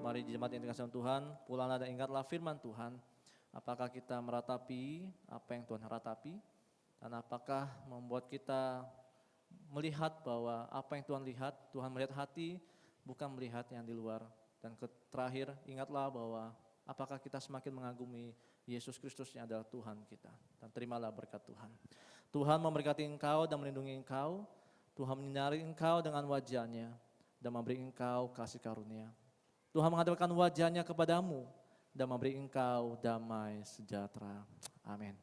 Mari jemaat yang dikasihi Tuhan, pulanglah dan ingatlah firman Tuhan. Apakah kita meratapi apa yang Tuhan ratapi? Dan apakah membuat kita melihat bahwa apa yang Tuhan lihat, Tuhan melihat hati, bukan melihat yang di luar. Dan terakhir, ingatlah bahwa apakah kita semakin mengagumi Yesus Kristus yang adalah Tuhan kita. Dan terimalah berkat Tuhan. Tuhan memberkati engkau dan melindungi engkau. Tuhan menyinari engkau dengan wajah-Nya dan memberi engkau kasih karunia. Tuhan menghadapkan wajah-Nya kepadamu dan memberi engkau damai sejahtera. Amin.